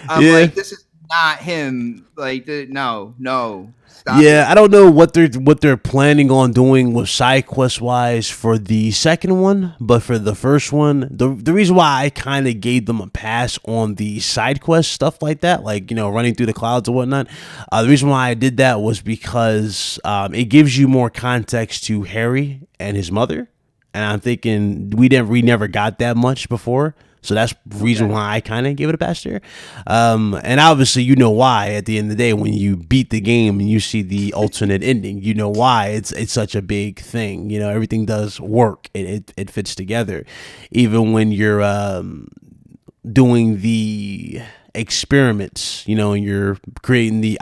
I'm like, this is not him. Like, no, stop. Yeah, I don't know what they're planning on doing with side quest wise for the second one, but for the first one, the reason why I kind of gave them a pass on the side quest stuff like that, like running through the clouds or whatnot. The reason why I did that was because it gives you more context to Harry and his mother. And I'm thinking we never got that much before. So that's the reason why I kind of gave it a pass there. And obviously, you know why at the end of the day, when you beat the game and you see the alternate ending, you know why it's such a big thing. Everything does work. It fits together. Even when you're doing the experiments, and you're creating the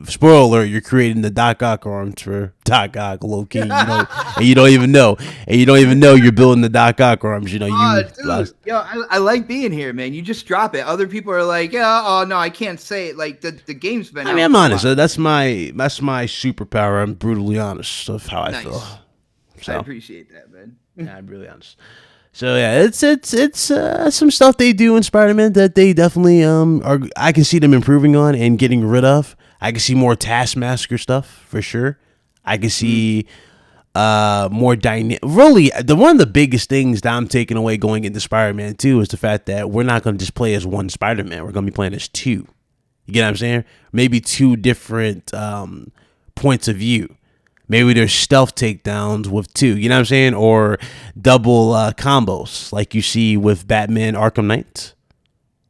spoiler, you're creating the Doc Ock arms for Doc Ock, low key, and you don't even know, you're building the Doc Ock arms. Dude, I like being here, man. You just drop it. Other people are like, oh no, I can't say it. Like the game's been. I mean, I'm honest. That's my superpower. I'm brutally honest of how I feel. So, I appreciate that, man. Yeah, I'm really honest. So yeah, it's some stuff they do in Spider-Man that they definitely are. I can see them improving on and getting rid of. I can see more Taskmaster stuff for sure. I can see more dynamic. Really, one of the biggest things that I'm taking away going into Spider-Man 2 is the fact that we're not going to just play as one Spider-Man. We're going to be playing as two. You get what I'm saying? Maybe two different points of view. Maybe there's stealth takedowns with two, you know what I'm saying? Or double combos like you see with Batman Arkham Knight.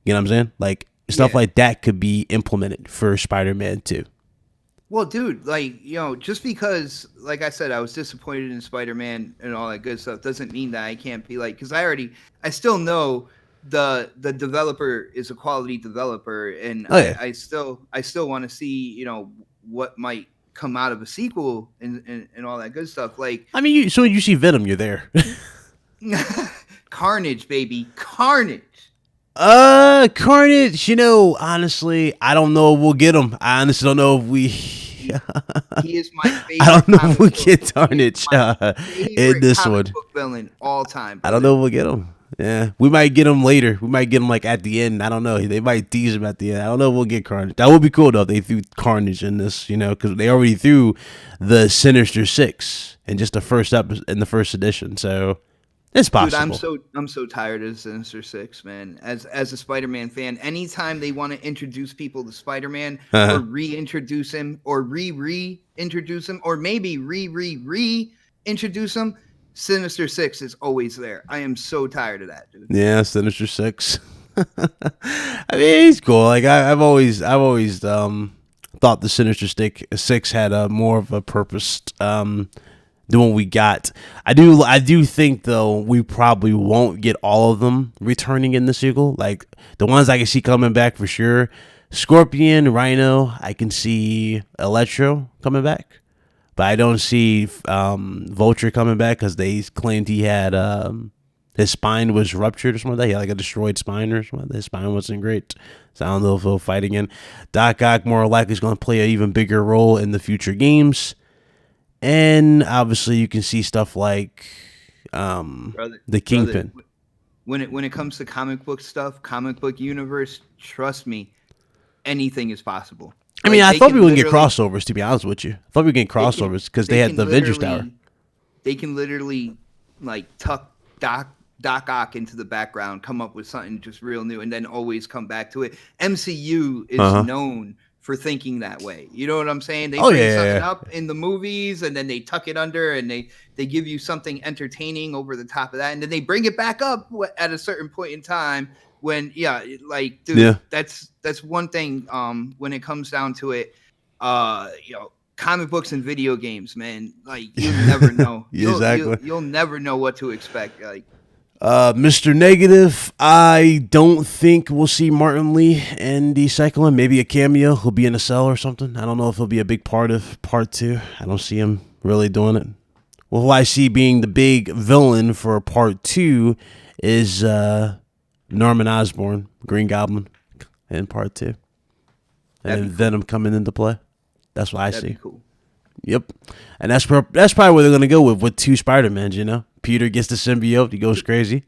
You know what I'm saying? Like stuff like that could be implemented for Spider-Man 2. Well, dude, like, just because, like I said, I was disappointed in Spider-Man and all that good stuff doesn't mean that I can't be like, because I still know the developer is a quality developer, and I still want to see, what might come out of a sequel and all that good stuff. Like, I mean, so you see Venom, you're there. Carnage, baby, Carnage. Carnage. Honestly, I don't know if we'll get him. I honestly don't know if we. He is my favorite. I don't know if we'll get Carnage in this one. Book villain all time. Brother. I don't know if we'll get him. Yeah, we might get him later. We might get him like at the end. I don't know. They might tease him at the end. I don't know if we'll get Carnage. That would be cool though if they threw Carnage in this, you know, because they already threw the Sinister Six in just the first in the first edition. So it's possible. Dude, I'm so tired of Sinister Six, man. As a Spider-Man fan, anytime they want to introduce people to Spider-Man or reintroduce him or reintroduce him or maybe reintroduce him, Sinister Six is always there. I am so tired of that, dude. Yeah, Sinister Six. I mean, he's cool. Like I've always thought the Sinister Six had a more of a purpose than what we got. I do think though we probably won't get all of them returning in the sequel. Like the ones I can see coming back for sure: Scorpion, Rhino. I can see Electro coming back, but I don't see Vulture coming back because they claimed he had his spine was ruptured or something like that. He had like a destroyed spine or something. His spine wasn't great, so I don't know if he'll fight again. Doc Ock more likely is going to play an even bigger role in the future games. And obviously, you can see stuff like the Kingpin. When it comes to comic book stuff, comic book universe, trust me, anything is possible. I mean, I thought we were going to get crossovers, to be honest with you. I thought we were getting crossovers because they had the Avengers Tower. They can literally like tuck Doc Ock into the background, come up with something just real new, and then always come back to it. MCU is known for thinking that way. You know what I'm saying? They bring something up in the movies and then they tuck it under and they give you something entertaining over the top of that. And then they bring it back up at a certain point in time when, that's one thing. When it comes down to it, comic books and video games, man, like you never know. You'll never know what to expect. Like, Mr. Negative, I don't think we'll see Martin Lee in the second one. Maybe a cameo. He'll be in a cell or something. I don't know if he'll be a big part of part 2. I don't see him really doing it. Well, who I see being the big villain for part 2 is Norman Osborn, Green Goblin, in part 2. And then Venom coming into play. That's what I see. Cool. Yep. And that's probably where they're going to go with 2 Spider-Mans, you know? Peter gets the symbiote. He goes crazy.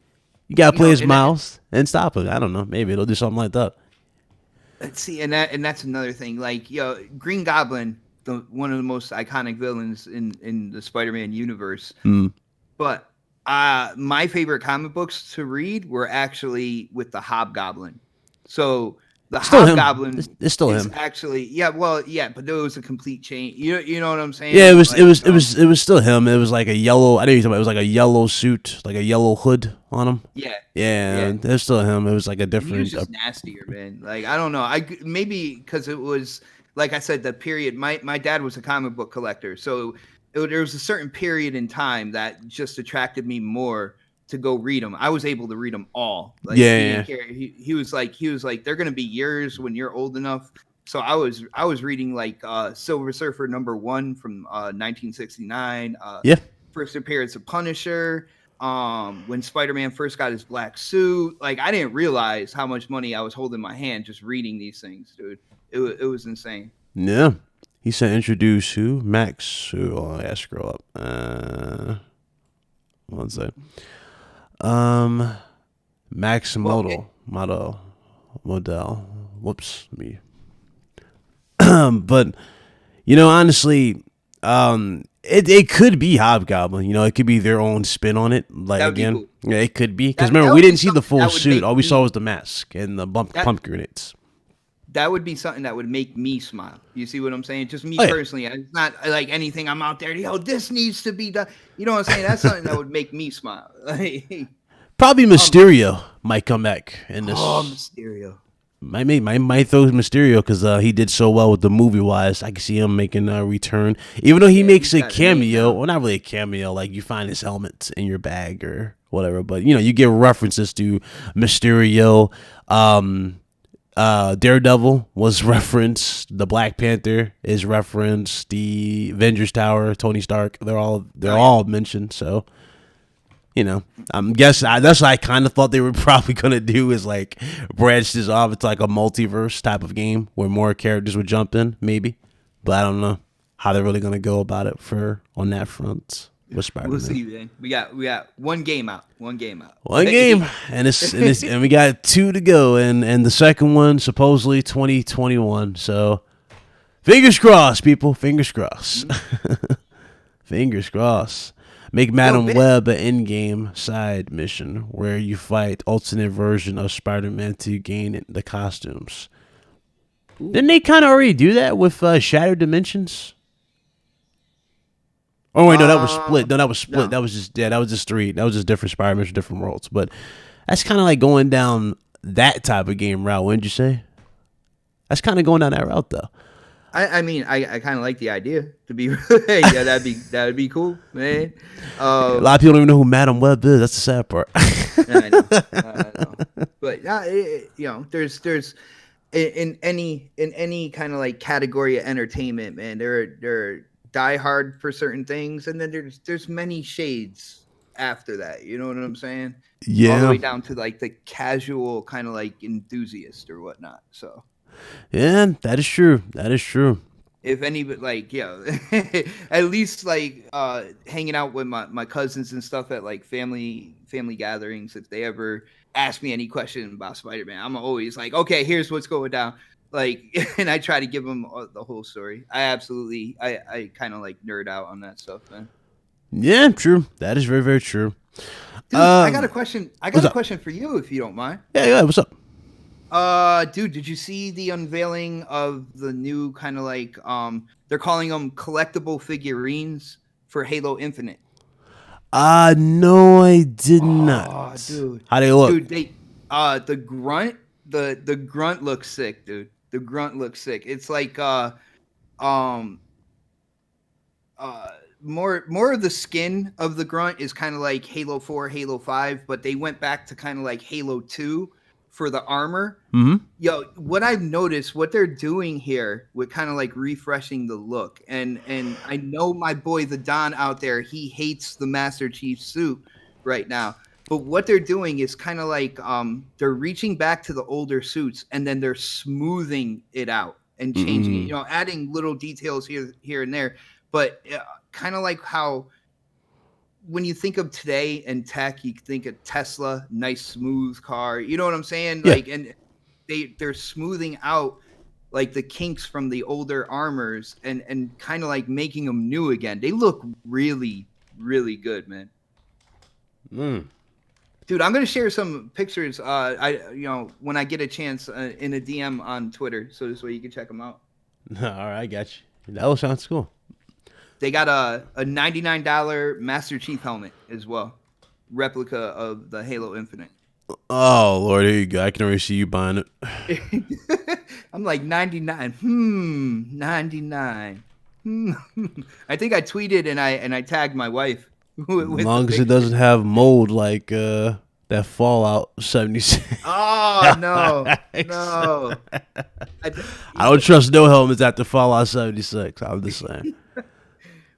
You got to play as Miles and stop him. I don't know. Maybe it'll do something like that. Let's see. And that's another thing. Like, Green Goblin, one of the most iconic villains in the Spider-Man universe. But my favorite comic books to read were actually with the Hobgoblin. So the Hobgoblin it's still him. Actually, but there was a complete change. You know what I'm saying? Yeah, it was still him. It was like a yellow. I didn't even. It was like a yellow suit, like a yellow hood on him. Yeah. It was still him. It was like a different. He was just nastier, man. Like I don't know. Maybe because it was like I said, the period. My dad was a comic book collector, so there was a certain period in time that just attracted me more to go read them. I was able to read them all. Like, he didn't care. He was like, they're gonna be yours when you're old enough. So I was reading like Silver Surfer #1 from 1969. First appearance of Punisher. When Spider-Man first got his black suit. Like I didn't realize how much money I was holding in my hand just reading these things, dude. It was insane. Yeah. He said introduce who? Max. Who? Oh, I gotta scroll up. One sec. Max Model. Whoops, me. But honestly, it could be Hobgoblin. It could be their own spin on it. Like again, cool. Yeah, it could be because remember we didn't see the full suit. All we saw was the mask and the pump grenades. That would be something that would make me smile. You see what I'm saying? Just me personally. It's not like anything I'm out there. This needs to be done. You know what I'm saying? That's something that would make me smile. Probably Mysterio might come back in this. Oh, Mysterio. Might throw Mysterio because he did so well with the movie wise. I can see him making a return, even though he makes a cameo. Well, not really a cameo. Like you find his helmet in your bag or whatever. But you get references to Mysterio. Daredevil was referenced. The Black Panther is referenced. The Avengers Tower, Tony Stark. They're all mentioned. So, I'm guessing that's what I kind of thought they were probably gonna do is like branch this off. It's like a multiverse type of game where more characters would jump in, maybe. But I don't know how they're really gonna go about it on that front. With We'll Spider-Man. see, man. We got one game out. One game out. One game, and we got 2 to go, and the second one supposedly 2021. So, fingers crossed, people. Fingers crossed. Fingers crossed. Make Madam Web an in-game side mission where you fight alternate version of Spider-Man to gain the costumes. Ooh. Didn't they kind of already do that with Shattered Dimensions? Oh wait, no, that was Split. No, that was Split. No. That was just 3. That was just different Spider-Man, different worlds. But that's kind of like going down that type of game route, wouldn't you say? That's kind of going down that route, though. I mean, I kind of like the idea to be. Yeah, that'd be cool, man. A lot of people don't even know who Madam Web is. That's the sad part. I know. But you know, there's in any kind of like category of entertainment, man. They're die hard for certain things, and then there's many shades after that. You know what I'm saying? Yeah. All the way down to like the casual kind of like enthusiast or whatnot. So. Yeah, that is true. That is true. If any, but like, yeah, at least like hanging out with my cousins and stuff at like family gatherings. If they ever ask me any question about Spider-Man, I'm always like, okay, here's what's going down. Like, and I try to give them the whole story. I kind of like nerd out on that stuff, man. Yeah, true. That is very, very true. Dude, I got a question. I got a question for you, if you don't mind. Yeah. What's up? Dude, did you see the unveiling of the new kind of like they're calling them collectible figurines for Halo Infinite? No, I did not. Dude. How they look? Dude, the grunt looks sick, dude. The grunt looks sick. It's like more of the skin of the grunt is kind of like Halo 4, Halo 5, but they went back to kind of like Halo 2 for the armor. Mm-hmm. Yo, what I've noticed, what they're doing here with kind of like refreshing the look, and I know my boy the Don out there, he hates the Master Chief suit right now, but what they're doing is kind of like they're reaching back to the older suits and then they're smoothing it out and changing it, you know, adding little details here and there, but kind of like how when you think of today and tech, you think of Tesla, nice smooth car. You know what I'm saying? Yeah. Like, and they're smoothing out like the kinks from the older armors and kind of like making them new again. They look really, really good, man. Dude, I'm gonna share some pictures. When I get a chance in a DM on Twitter, so this way you can check them out. All right, I got you. That all sounds cool. They got a $99 Master Chief helmet as well, replica of the Halo Infinite. Oh Lord, here you go. I can already see you buying it. I'm like 99. 99. I think I tweeted and I tagged my wife. As long as it doesn't have mold like that Fallout 76. Oh no, no. I don't trust no helmets after Fallout 76. I'm just saying.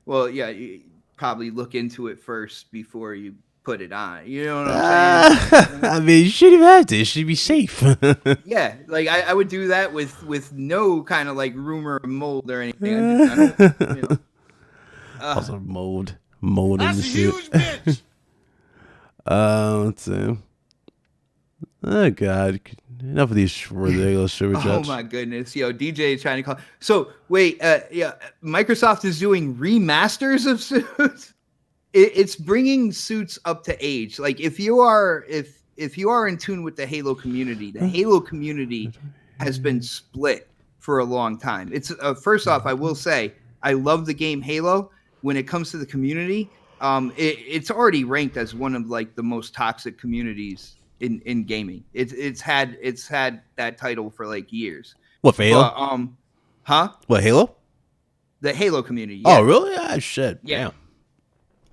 Well, yeah, you probably look into it first before you put it on. You know what I'm saying? I mean, you shouldn't have to. It should be safe. Yeah, like I would do that with no kind of like rumor of mold or anything. I don't, you know. Also mold in the shit. Huge bitch. Let's see. Oh God. Enough of these ridiculous super chats. Oh my goodness, yo, DJ is trying to call. So wait, Microsoft is doing remasters of suits. It's bringing suits up to age. Like if you are in tune with the Halo community has been split for a long time. It's first off, I will say I love the game Halo. When it comes to the community, it's already ranked as one of like the most toxic communities in gaming. It's had that title for like years. What, for Halo? What, Halo? The Halo community. Yeah. Oh, really? Ah, shit. Yeah.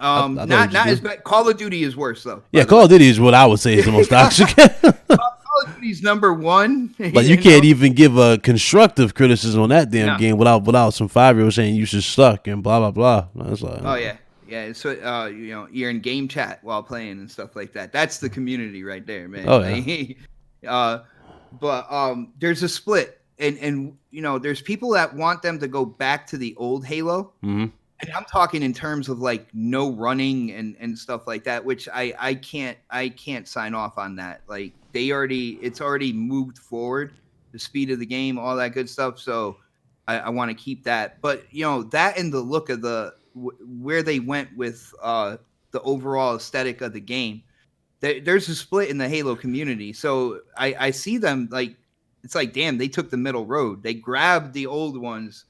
Damn. Not as bad. Call of Duty is worse though. Yeah, Call of Duty is what I would say is the most toxic. Call of Duty's number one. But you can't even give a constructive criticism on that damn game without some 5-year-old saying you should suck and blah blah blah. That's like, oh yeah. Yeah, so you're in game chat while playing and stuff like that. That's the community right there, man. Oh yeah. But there's a split, and you know, there's people that want them to go back to the old Halo, And I'm talking in terms of like no running and stuff like that, which I can't sign off on that. Like it's already moved forward, the speed of the game, all that good stuff. So I want to keep that. But that and the look of where they went with the overall aesthetic of the game. There's a split in the Halo community. So I see them like it's like, damn, they took the middle road. They grabbed the old ones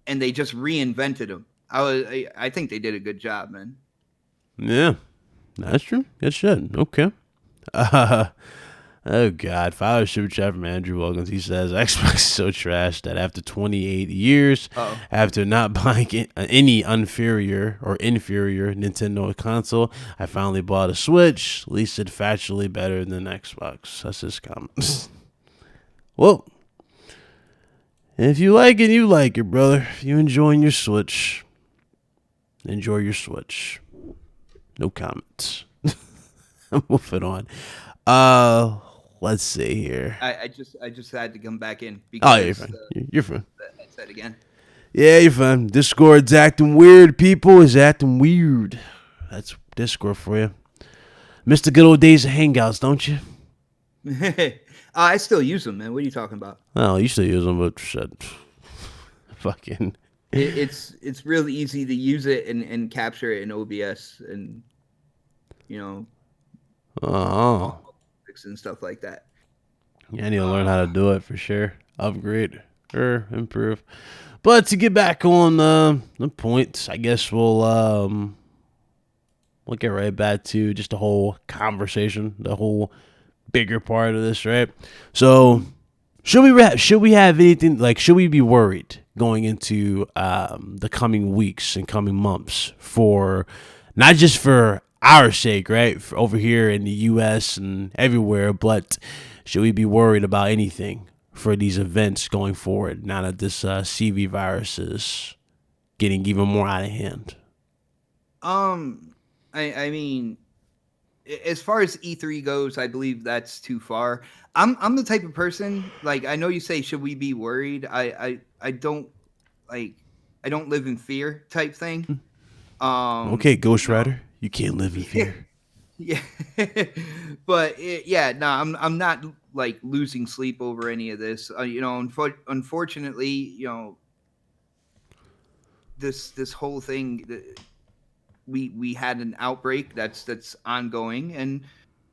and they just reinvented them. I think they did a good job, man. Yeah, that's true. Good shit. Okay. Uh, oh God, Father Super Chat from Andrew Wilkins. He says Xbox is so trash that after 28 years, after not buying any inferior Nintendo console, I finally bought a Switch. At least it's factually better than Xbox. That's his comments. Well, if you like it, you like it, brother. If you enjoying your Switch, enjoy your Switch. No comments. Moving on. Let's see here. I just had to come back in because you're fine. You're fine. I said again. Yeah, you're fine. Discord's acting weird, people. Is acting weird. That's Discord for you. Miss the good old days of Hangouts, don't you? I still use them, man. What are you talking about? Oh, you still use them, but shit. Fucking. It's really easy to use it and capture it in OBS and and stuff like that. Yeah, I need to learn how to do it for sure. Upgrade or improve. But to get back on the points, I guess we'll get right back to just the whole conversation, the whole bigger part of this, right? So should we have anything, like, should we be worried going into the coming weeks and coming months, for not just for our sake, right, for over here in the U.S. and everywhere, but should we be worried about anything for these events going forward now that this CV virus is getting even more out of hand? I mean, as far as E3 goes, I believe that's too far. I'm the type of person, like, I know you say, should we be worried? I don't live in fear type thing. Okay, Ghost Rider, you can't live in fear. Yeah. But I'm not like losing sleep over any of this. Unfortunately, this whole thing, we had an outbreak that's ongoing, and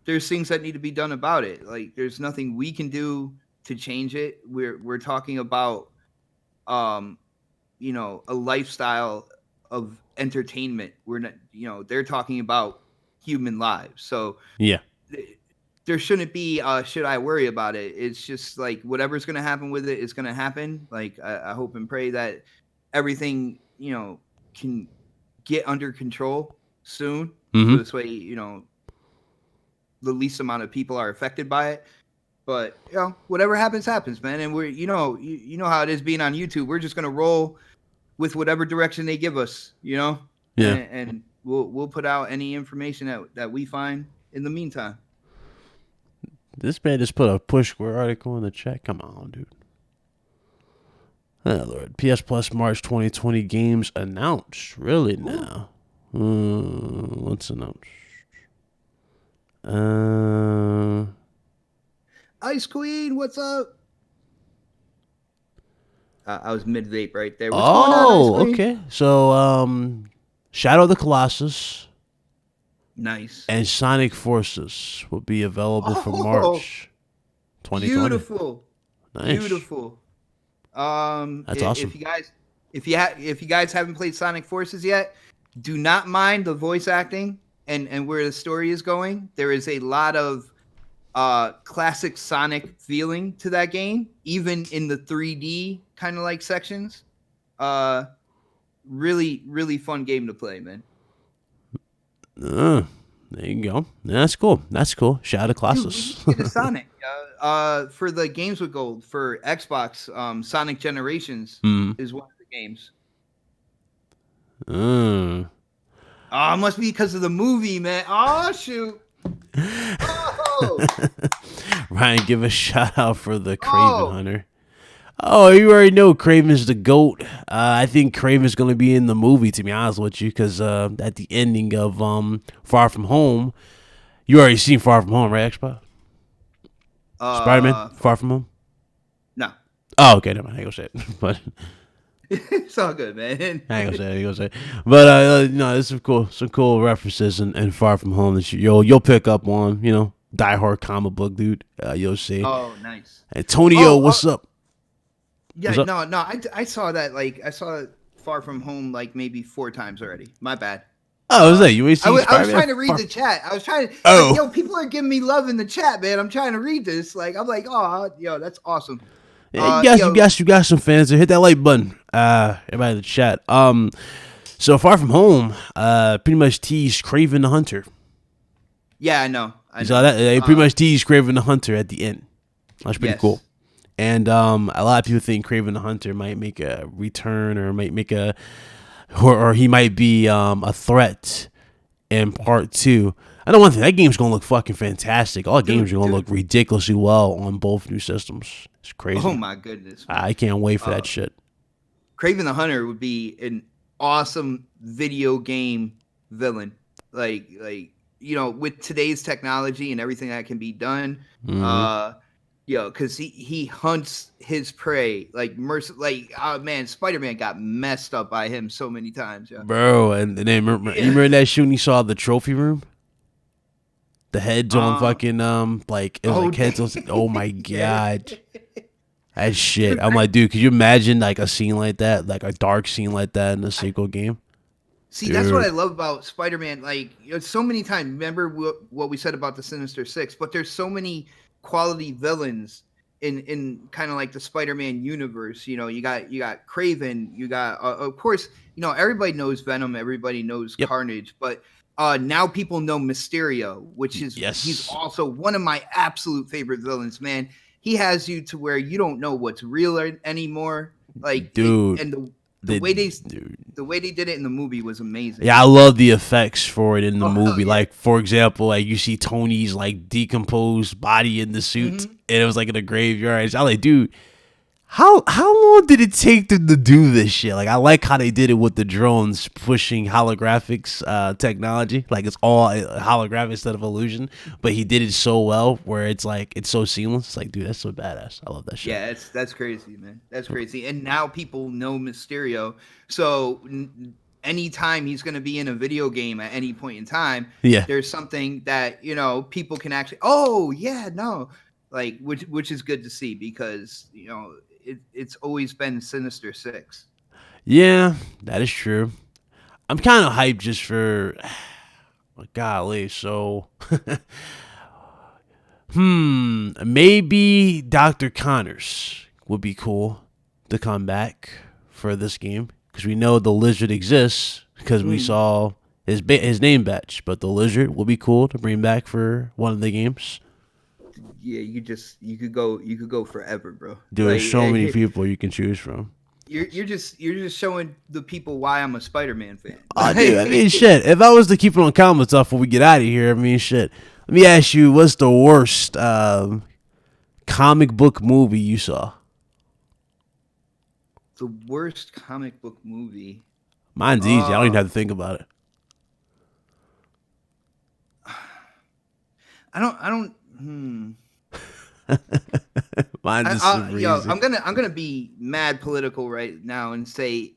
there's things that need to be done about it. Like, there's nothing we can do to change it. We're talking about a lifestyle of entertainment. We're not, they're talking about human lives. So yeah, there shouldn't be should I worry about it. It's just like whatever's going to happen with it is going to happen. Like, I hope and pray that everything can get under control soon. So this way the least amount of people are affected by it. But whatever happens, man. And we're you know how it is being on YouTube. We're just going to roll with whatever direction they give us, Yeah. And we'll put out any information that we find in the meantime. This man just put a push square article in the chat. Come on, dude. Oh, Lord. PS Plus March 2020 games announced. Really now? What's announced? Ice Queen, what's up? I was mid vape right there. What's going on, Ice Queen? Okay. So, Shadow of the Colossus. Nice. And Sonic Forces will be available for March 2020. Beautiful. Nice. Beautiful. That's awesome. If you guys haven't played Sonic Forces yet, do not mind the voice acting and where the story is going. There is a lot of classic Sonic feeling to that game, even in the 3D kind of like sections. Really, really fun game to play, man. There you go. That's cool. Shadow of the Colossus. Dude, get a Sonic. For the Games with Gold for Xbox, Sonic Generations is one of the games. It must be because of the movie, man. Oh, shoot. Oh. Ryan, give a shout out for the Craven Hunter. Oh, you already know Kraven's the GOAT. I think Kraven's gonna be in the movie, to be honest with you, because at the ending of Far From Home, you already seen Far From Home, right, Xbox? Spider-Man, Far From Home. No. Oh, okay, never mind. I ain't gonna say it, but It's all good, man. I ain't gonna say it. But no, there's some cool references in Far From Home that you'll pick up on. You know, diehard comic book dude. You'll see. Oh, nice. Antonio, what's up? Yeah, What's up? no, I saw that. Like, I saw Far From Home like maybe 4 times already. My bad. Oh, was that you ain't seen I was trying to read the chat. I was trying to. Oh, like, yo, people are giving me love in the chat, man. I'm trying to read this. Like, I'm like, oh, yo, that's awesome. yeah, you got some fans there. Hit that like button. Everybody in the chat. So Far From Home, pretty much teased Kraven the Hunter. Yeah, I know. You saw that? They pretty much teased Kraven the Hunter at the end. That's pretty cool. And a lot of people think Kraven the Hunter might make a return, or might make or he might be a threat in part 2. I know one thing, that game's gonna look fucking fantastic. All games are gonna look ridiculously well on both new systems. It's crazy. Oh my goodness. Man. I can't wait for that shit. Kraven the Hunter would be an awesome video game villain. Like you know, with today's technology and everything that can be done. Because he hunts his prey like oh man, Spider-Man got messed up by him so many times, bro. And then you remember that shit when you saw the trophy room, the heads on fucking like it was like heads on. Oh my god, that shit. I'm like, dude, could you imagine like a scene like that, like a dark scene like that in a sequel game? See, dude. That's what I love about Spider-Man. Like, so many times. Remember what we said about the Sinister Six, but there's so many quality villains in kind of like the Spider-Man universe. You know, you got Kraven, you got of course, you know, everybody knows Venom, everybody knows Carnage, but now people know Mysterio, which is he's also one of my absolute favorite villains, man. He has you to where you don't know what's real anymore. Like, dude, and the way they did it in the movie was amazing. Yeah, I love the effects for it in the movie. Yeah. Like, for example, like you see Tony's like decomposed body in the suit, and it was like in a graveyard. I'm like, dude, how long did it take them to do this shit? Like, I like how they did it with the drones pushing holographics technology. Like, it's all holographic instead of illusion. But he did it so well where it's like it's so seamless. It's like, dude, that's so badass. I love that shit. Yeah, that's crazy, man. That's crazy. And now people know Mysterio. So anytime he's going to be in a video game at any point in time, there's something that, you know, people can actually, like, which is good to see, because, you know, it's always been Sinister Six. Yeah, that is true. I'm kind of hyped just for, golly, so, maybe Dr. Connors would be cool to come back for this game, because we know the lizard exists, because we saw his name badge, but the lizard will be cool to bring back for one of the games. Yeah, you could go forever, bro. Dude, there's so many people you can choose from. You're just showing the people why I'm a Spider-Man fan. Dude, I mean, shit. If I was to keep it on common stuff before we get out of here, I mean, shit. Let me ask you, what's the worst comic book movie you saw? The worst comic book movie. Mine's easy. I don't even have to think about it. I don't. Mine's just super easy. I'm gonna be mad political right now and say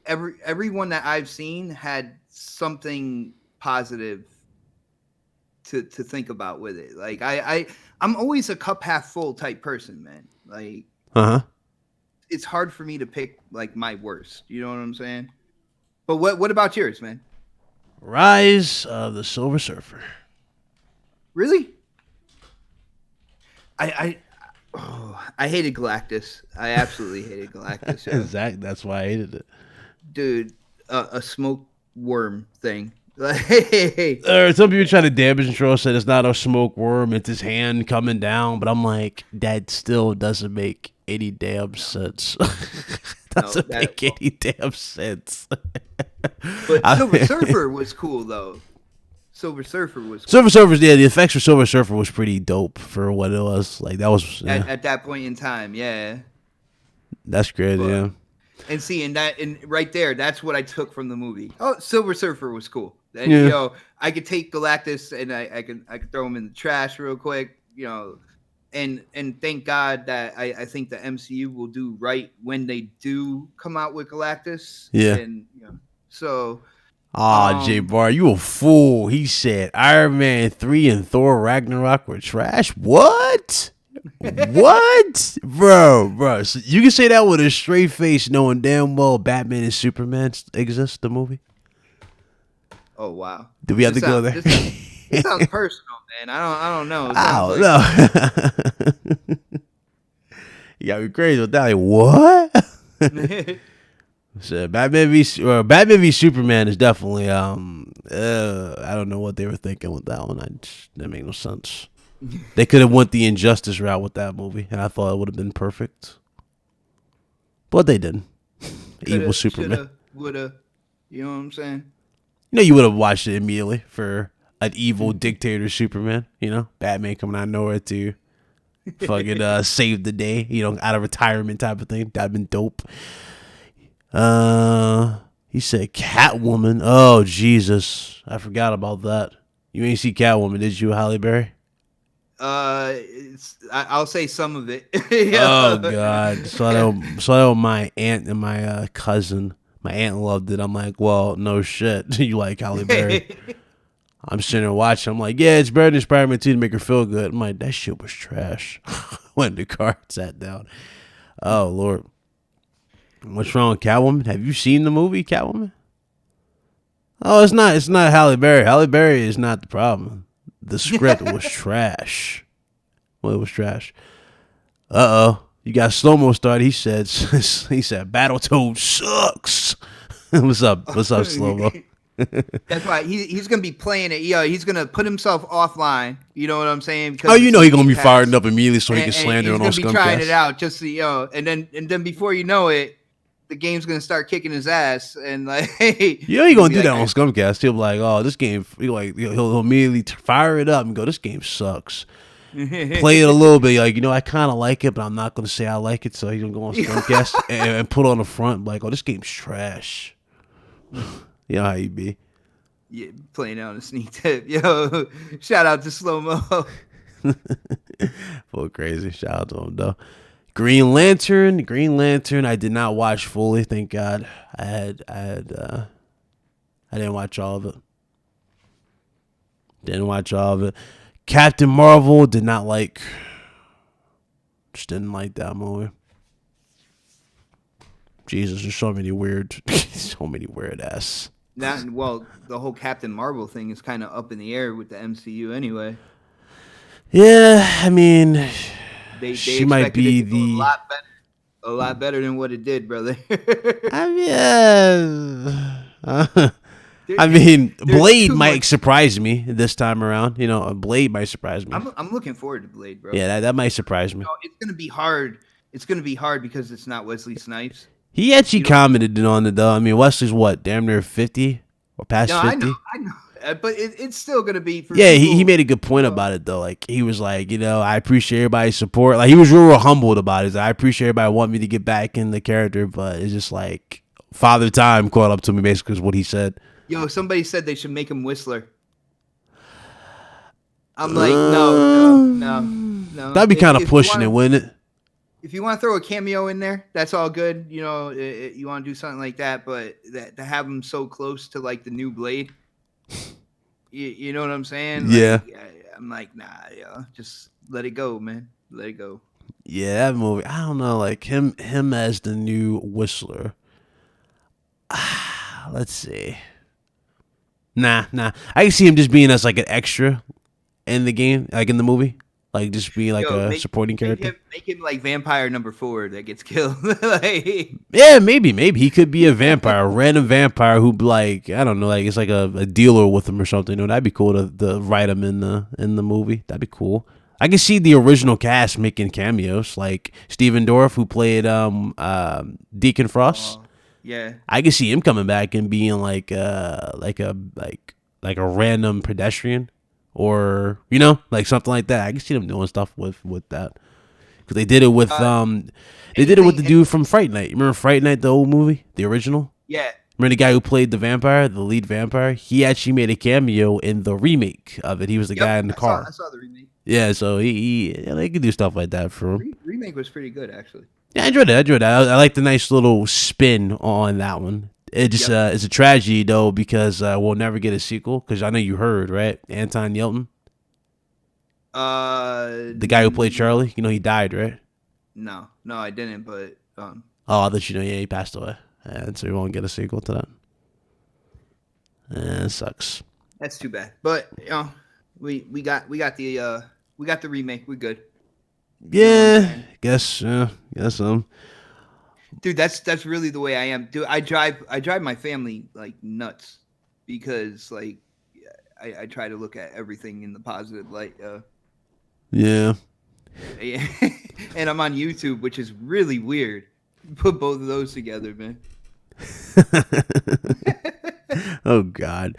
everyone that I've seen had something positive to think about with it. Like I'm always a cup half full type person, man. Like it's hard for me to pick like my worst. You know what I'm saying? But what about yours, man? Rise of the Silver Surfer. Really? I hated Galactus. I absolutely hated Galactus. Yeah. Exactly. That's why I hated it. Dude, a smoke worm thing. Some people try to damage control, said it's not a smoke worm, it's his hand coming down, but I'm like, that still doesn't make any damn sense. Doesn't make any damn sense. But Silver Surfer was cool though. Silver Surfer was cool. Silver Surfer, yeah, the effects for Silver Surfer was pretty dope for what it was. Like that was At that point in time, yeah. That's great, But, yeah. and see, and right there, that's what I took from the movie. Oh, Silver Surfer was cool. And Yeah. I could take Galactus and I could throw him in the trash real quick, and thank God that I think the MCU will do right when they do come out with Galactus. Yeah. And so J Bar, you a fool. He said Iron Man 3 and Thor Ragnarok were trash. What? What? Bro. So you can say that with a straight face knowing damn well Batman and Superman exist, the movie? Oh wow. Do we have to go there? It sounds personal, man. I don't know. You got me crazy with that. Like, what? So Batman v Superman is definitely I don't know what they were thinking with that one. That made no sense. They could have went the Injustice route with that movie, and I thought it would have been perfect, but they didn't. Evil Superman. Woulda. You know what I'm saying? You would have watched it immediately for an evil dictator Superman. Batman coming out of nowhere to fucking save the day. Out of retirement type of thing. That'd been dope. He said Catwoman. Oh Jesus, I forgot about that. You ain't see Catwoman, did you, Halle Berry? I'll say some of it. Oh God, saw that with my aunt and my cousin. My aunt loved it. I'm like, well, no shit. You like Halle Berry? I'm sitting there watching. I'm like, yeah, it's better than Spider-Man 2 to make her feel good. I'm like, that shit was trash. Went in the car, sat down. Oh Lord. What's wrong with Catwoman? Have you seen the movie Catwoman? Oh, it's not Halle Berry. Halle Berry is not the problem. The script was trash. Well, it was trash. You got slow-mo started. He said Battletoad sucks. What's up, slow-mo? That's why he's gonna be playing it. He's gonna put himself offline. You know what I'm saying? Because he's gonna be fired up immediately so he can slander on Scumcast. He's gonna be trying it out just so, and then before you know it, the game's gonna start kicking his ass, and like, he gonna do that on Scumcast. He'll be like, oh, this game. He'll immediately fire it up and go, this game sucks. Play it a little bit, like, I kind of like it, but I'm not gonna say I like it. So he's gonna go on Scumcast and put on the front like, oh, this game's trash. You know how you be. Yeah, playing out a sneak tip. Shout out to Slow Mo. Full crazy. Shout out to him though. Green Lantern. I did not watch fully. Thank God. I didn't watch all of it. Captain Marvel did not like. Just didn't like that movie. Jesus, there's so many weird ass. The whole Captain Marvel thing is kind of up in the air with the MCU anyway. Yeah, I mean, she might be a lot better than what it did, brother. I mean, Blade might surprise me this time around. Blade might surprise me. I'm looking forward to Blade, bro. Yeah, that might surprise me. It's gonna be hard. It's gonna be hard because it's not Wesley Snipes. He actually commented on it though. I mean, Wesley's what, damn near 50 or past 50? I know. But it's still gonna be. He made a good point about it though. Like he was like, I appreciate everybody's support. Like he was real humbled about it. I appreciate everybody wanting me to get back in the character, but it's just like Father Time caught up to me. Basically, is what he said. Somebody said they should make him Whistler. I'm like, no. That'd be kind of pushing it, wouldn't it? If you want to throw a cameo in there, that's all good. You want to do something like that, but to have him so close to like the new Blade, you know what I'm saying? Yeah. I'm like, nah, just let it go, man. Let it go. Yeah, that movie. I don't know, like him as the new Whistler. Let's see. Nah. I can see him just being as like an extra in the game, like in the movie. Like just being like a supporting character. Make him like vampire number 4 that gets killed. Yeah, maybe he could be a vampire, a random vampire who like, I don't know, like it's like a dealer with him or something. That'd be cool to write him in the movie. That'd be cool. I can see the original cast making cameos, like Steven Dorff who played Deacon Frost. Yeah, I can see him coming back and being like like a random pedestrian, or you know, like something like that. I can see them doing stuff with that because they did it with they did it with the dude from Fright Night. You remember Fright Night, the old movie, the original? Yeah. Remember the guy who played the vampire, the lead vampire? He actually made a cameo in the remake of it. He was the guy in the car. I saw the remake. Yeah, so they could do stuff like that for him. Remake was pretty good, actually. Yeah, I enjoyed it. I like the nice little spin on that one. It just it's a tragedy though because we'll never get a sequel. Because I know you heard, right? Anton Yelton, the guy who played Charlie. You know he died, right? No, I didn't. But oh, I thought you know. Yeah, he passed away, and so we won't get a sequel to that. It sucks. That's too bad. But you know, we got the remake. We're good. Yeah, guess Dude, that's really the way I am. Dude, I drive my family like nuts because like I try to look at everything in the positive light. Yeah. And I'm on YouTube, which is really weird. Put both of those together, man. Oh God.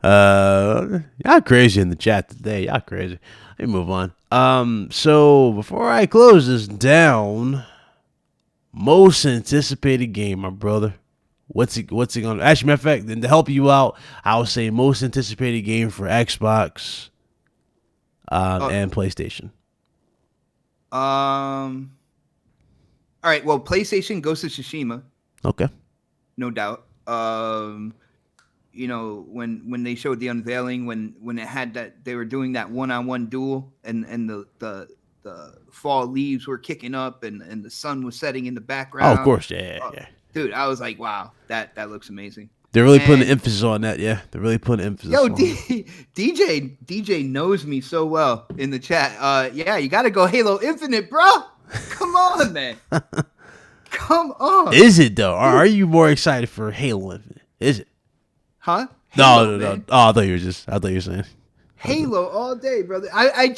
Y'all crazy in the chat today. Y'all crazy. Let me move on. So before I close this down, most anticipated game, my brother. What's he gonna actually, matter of fact, then to help you out, I would say most anticipated game for Xbox and PlayStation. All right, well, PlayStation Ghost of Tsushima. Okay. No doubt. You know, when they showed the unveiling, when it had that, they were doing that one-on-one duel, and the fall leaves were kicking up, and the sun was setting in the background. Oh, of course, yeah. Dude, I was like, wow, that looks amazing. They're really putting emphasis on that, yeah. They're really putting emphasis. Yo, on DJ knows me so well in the chat. Yeah, you got to go Halo Infinite, bro. Come on, man. Come on. Is it though? Are you more excited for Halo Infinite? Is it? Huh? Halo, no. Oh, I thought you were saying Halo all day, brother. I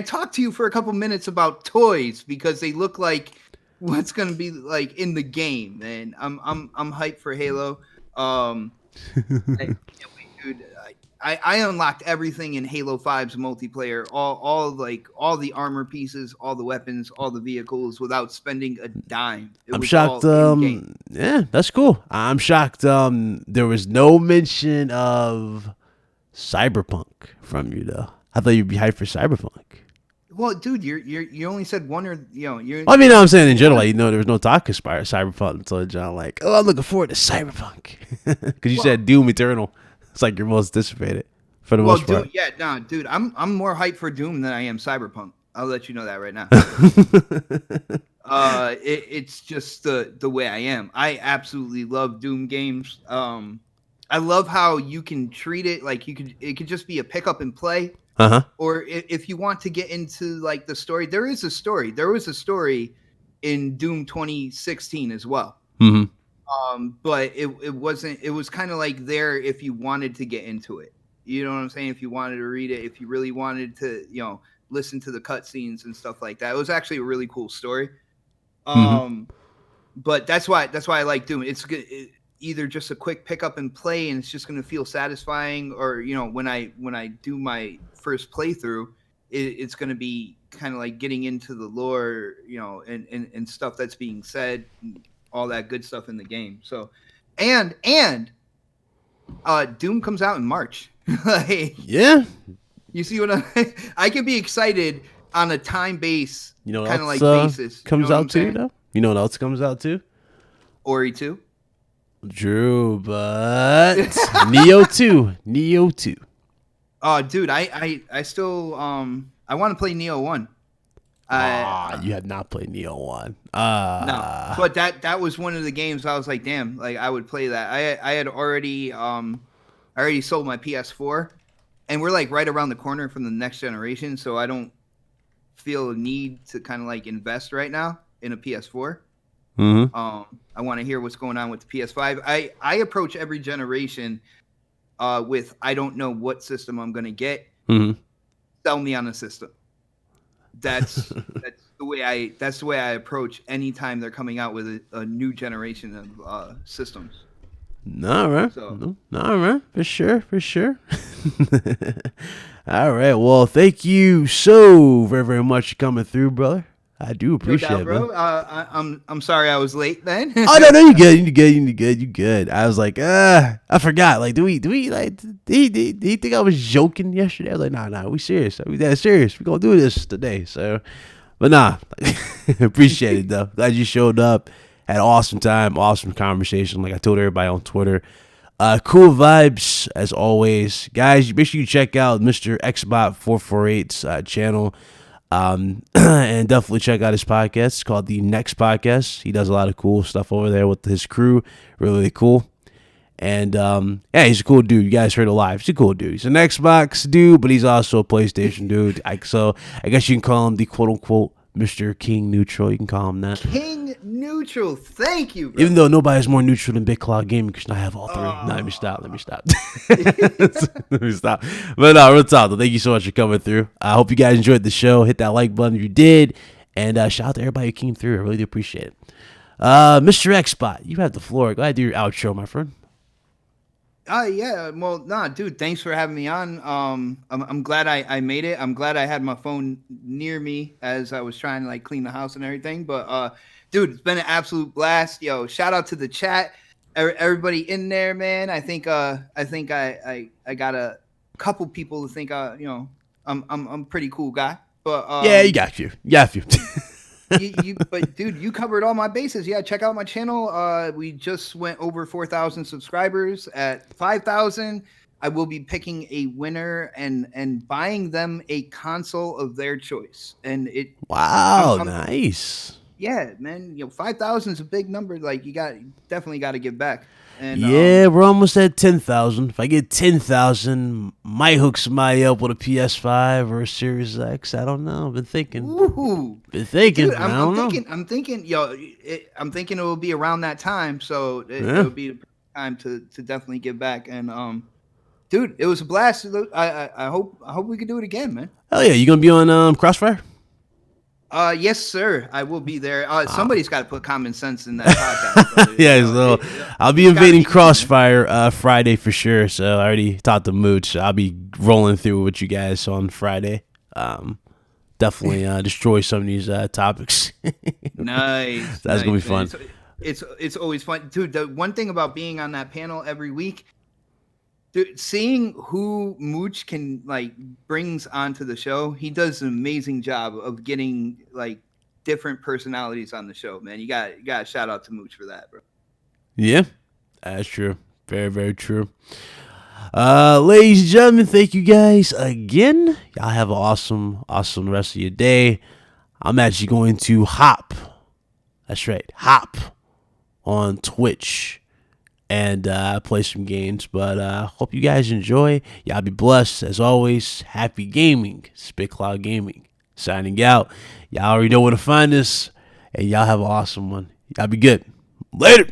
talked to you for a couple minutes about toys because they look like what's gonna be like in the game, and I'm hyped for Halo. I can't wait, dude. I unlocked everything in Halo 5's multiplayer, all the armor pieces, all the weapons, all the vehicles without spending a dime. I'm shocked. Yeah, that's cool. I'm shocked. There was no mention of Cyberpunk from you though. I thought you'd be hyped for Cyberpunk. Well, dude, you only said one or you're. I mean, I'm saying in general, you know, there was no talk of Cyberpunk until John like, oh, I'm looking forward to Cyberpunk because you said Doom Eternal. It's like your most anticipated for the most part. Dude, I'm more hyped for Doom than I am Cyberpunk. I'll let you know that right now. It's just the way I am. I absolutely love Doom games. I love how you can treat it like it could just be a pick up and play. Or if you want to get into like the story, there is a story. There was a story in Doom 2016 as well. But it wasn't. It was kind of like there if you wanted to get into it. You know what I'm saying? If you wanted to read it, if you really wanted to, listen to the cutscenes and stuff like that. It was actually a really cool story. But that's why I like Doom. It's good. Either just a quick pick up and play, and it's just going to feel satisfying, or when I do my first playthrough, it's going to be kind of like getting into the lore, and stuff that's being said, all that good stuff in the game. So, and Doom comes out in March. Yeah, you see what I can be excited on a time base, kind of like basis. Comes out too, though. You know what else comes out too? Ori 2. Drew, but Neo 2. Oh, dude, I still I want to play Neo 1. You had not played Neo 1. No, but that was one of the games I was like, damn, like I would play that. I had already sold my PS4, and we're like right around the corner from the next generation, so I don't feel a need to kind of like invest right now in a PS4. I want to hear what's going on with the PS5. I approach every generation with I don't know what system I'm going to get. Sell me on a system. That's the way I approach anytime they're coming out with a new generation of systems. All right. So All right. For sure. For sure. All right. Well, thank you so very, very much for coming through, brother. I do no appreciate doubt, it, man. bro. I'm sorry I was late, man. Oh no, no, you good, you good, you good, you good. I was like, I forgot. Like, do we like? Did he think I was joking yesterday? I was like, nah, we serious. We that serious. We gonna do this today. So, but nah, appreciate it though. Glad you showed up. Had an awesome time, awesome conversation. Like I told everybody on Twitter. Cool vibes as always, guys. Make sure you check out Mr. Xbot 448's channel. And definitely check out his podcast. It's called The Next Podcast. He does a lot of cool stuff over there with his crew. Really cool. And yeah, he's a cool dude. You guys heard it live. He's a cool dude. He's an Xbox dude, but he's also a PlayStation dude. So I guess you can call him the quote unquote Mr. King Neutral. You can call him that. King Neutral. Thank you, bro. Even though nobody's more neutral than Big Cloud Gaming, because I have all three. No, let me stop. Let me stop. Let me stop. But no, real talk, though. Thank you so much for coming through. I hope you guys enjoyed the show. Hit that like button if you did. And shout out to everybody who came through. I really do appreciate it. Mr. Xbot, you have the floor. Go ahead and do your outro, my friend. Yeah. Well, nah, dude. Thanks for having me on. I'm glad I made it. I'm glad I had my phone near me as I was trying to like clean the house and everything. But dude, it's been an absolute blast. Yo, shout out to the chat, everybody in there, man. I think I got a couple people to think you know I'm a pretty cool guy. But yeah, you got you. But dude, you covered all my bases. Yeah, check out my channel. We just went over 4,000 subscribers. At 5,000, I will be picking a winner and buying them a console of their choice. And it wow, nice. Yeah, man. 5,000 is a big number. Like you definitely got to give back. And yeah, we're almost at 10,000. If I get 10,000, might hook somebody up with a PS5 or a Series X. I don't know. Been thinking. Woohoo. Been thinking. Dude, I don't know. I'm thinking it will be around that time. So it will be the time to definitely give back. And dude, it was a blast. I hope we can do it again, man. Hell yeah, you gonna be on Crossfire? Yes, sir. I will be there. Somebody's got to put common sense in that podcast. Yeah, so I'll be invading Crossfire Friday for sure. So I already talked to Mooch. I'll be rolling through with you guys on Friday. Definitely destroy some of these topics. Nice. That's gonna be fun. It's always fun, dude. The one thing about being on that panel every week, dude, seeing who Mooch can like brings onto the show, he does an amazing job of getting like different personalities on the show, man. You got to shout out to Mooch for that, bro. Yeah, that's true. Very, very true. Ladies and gentlemen, thank you guys again. Y'all have an awesome rest of your day. I'm actually going to hop. That's right, hop on Twitch and play some games. But hope you guys enjoy. Y'all be blessed. As always, happy gaming. Spit Cloud Gaming. Signing out. Y'all already know where to find us. And y'all have an awesome one. Y'all be good. Later.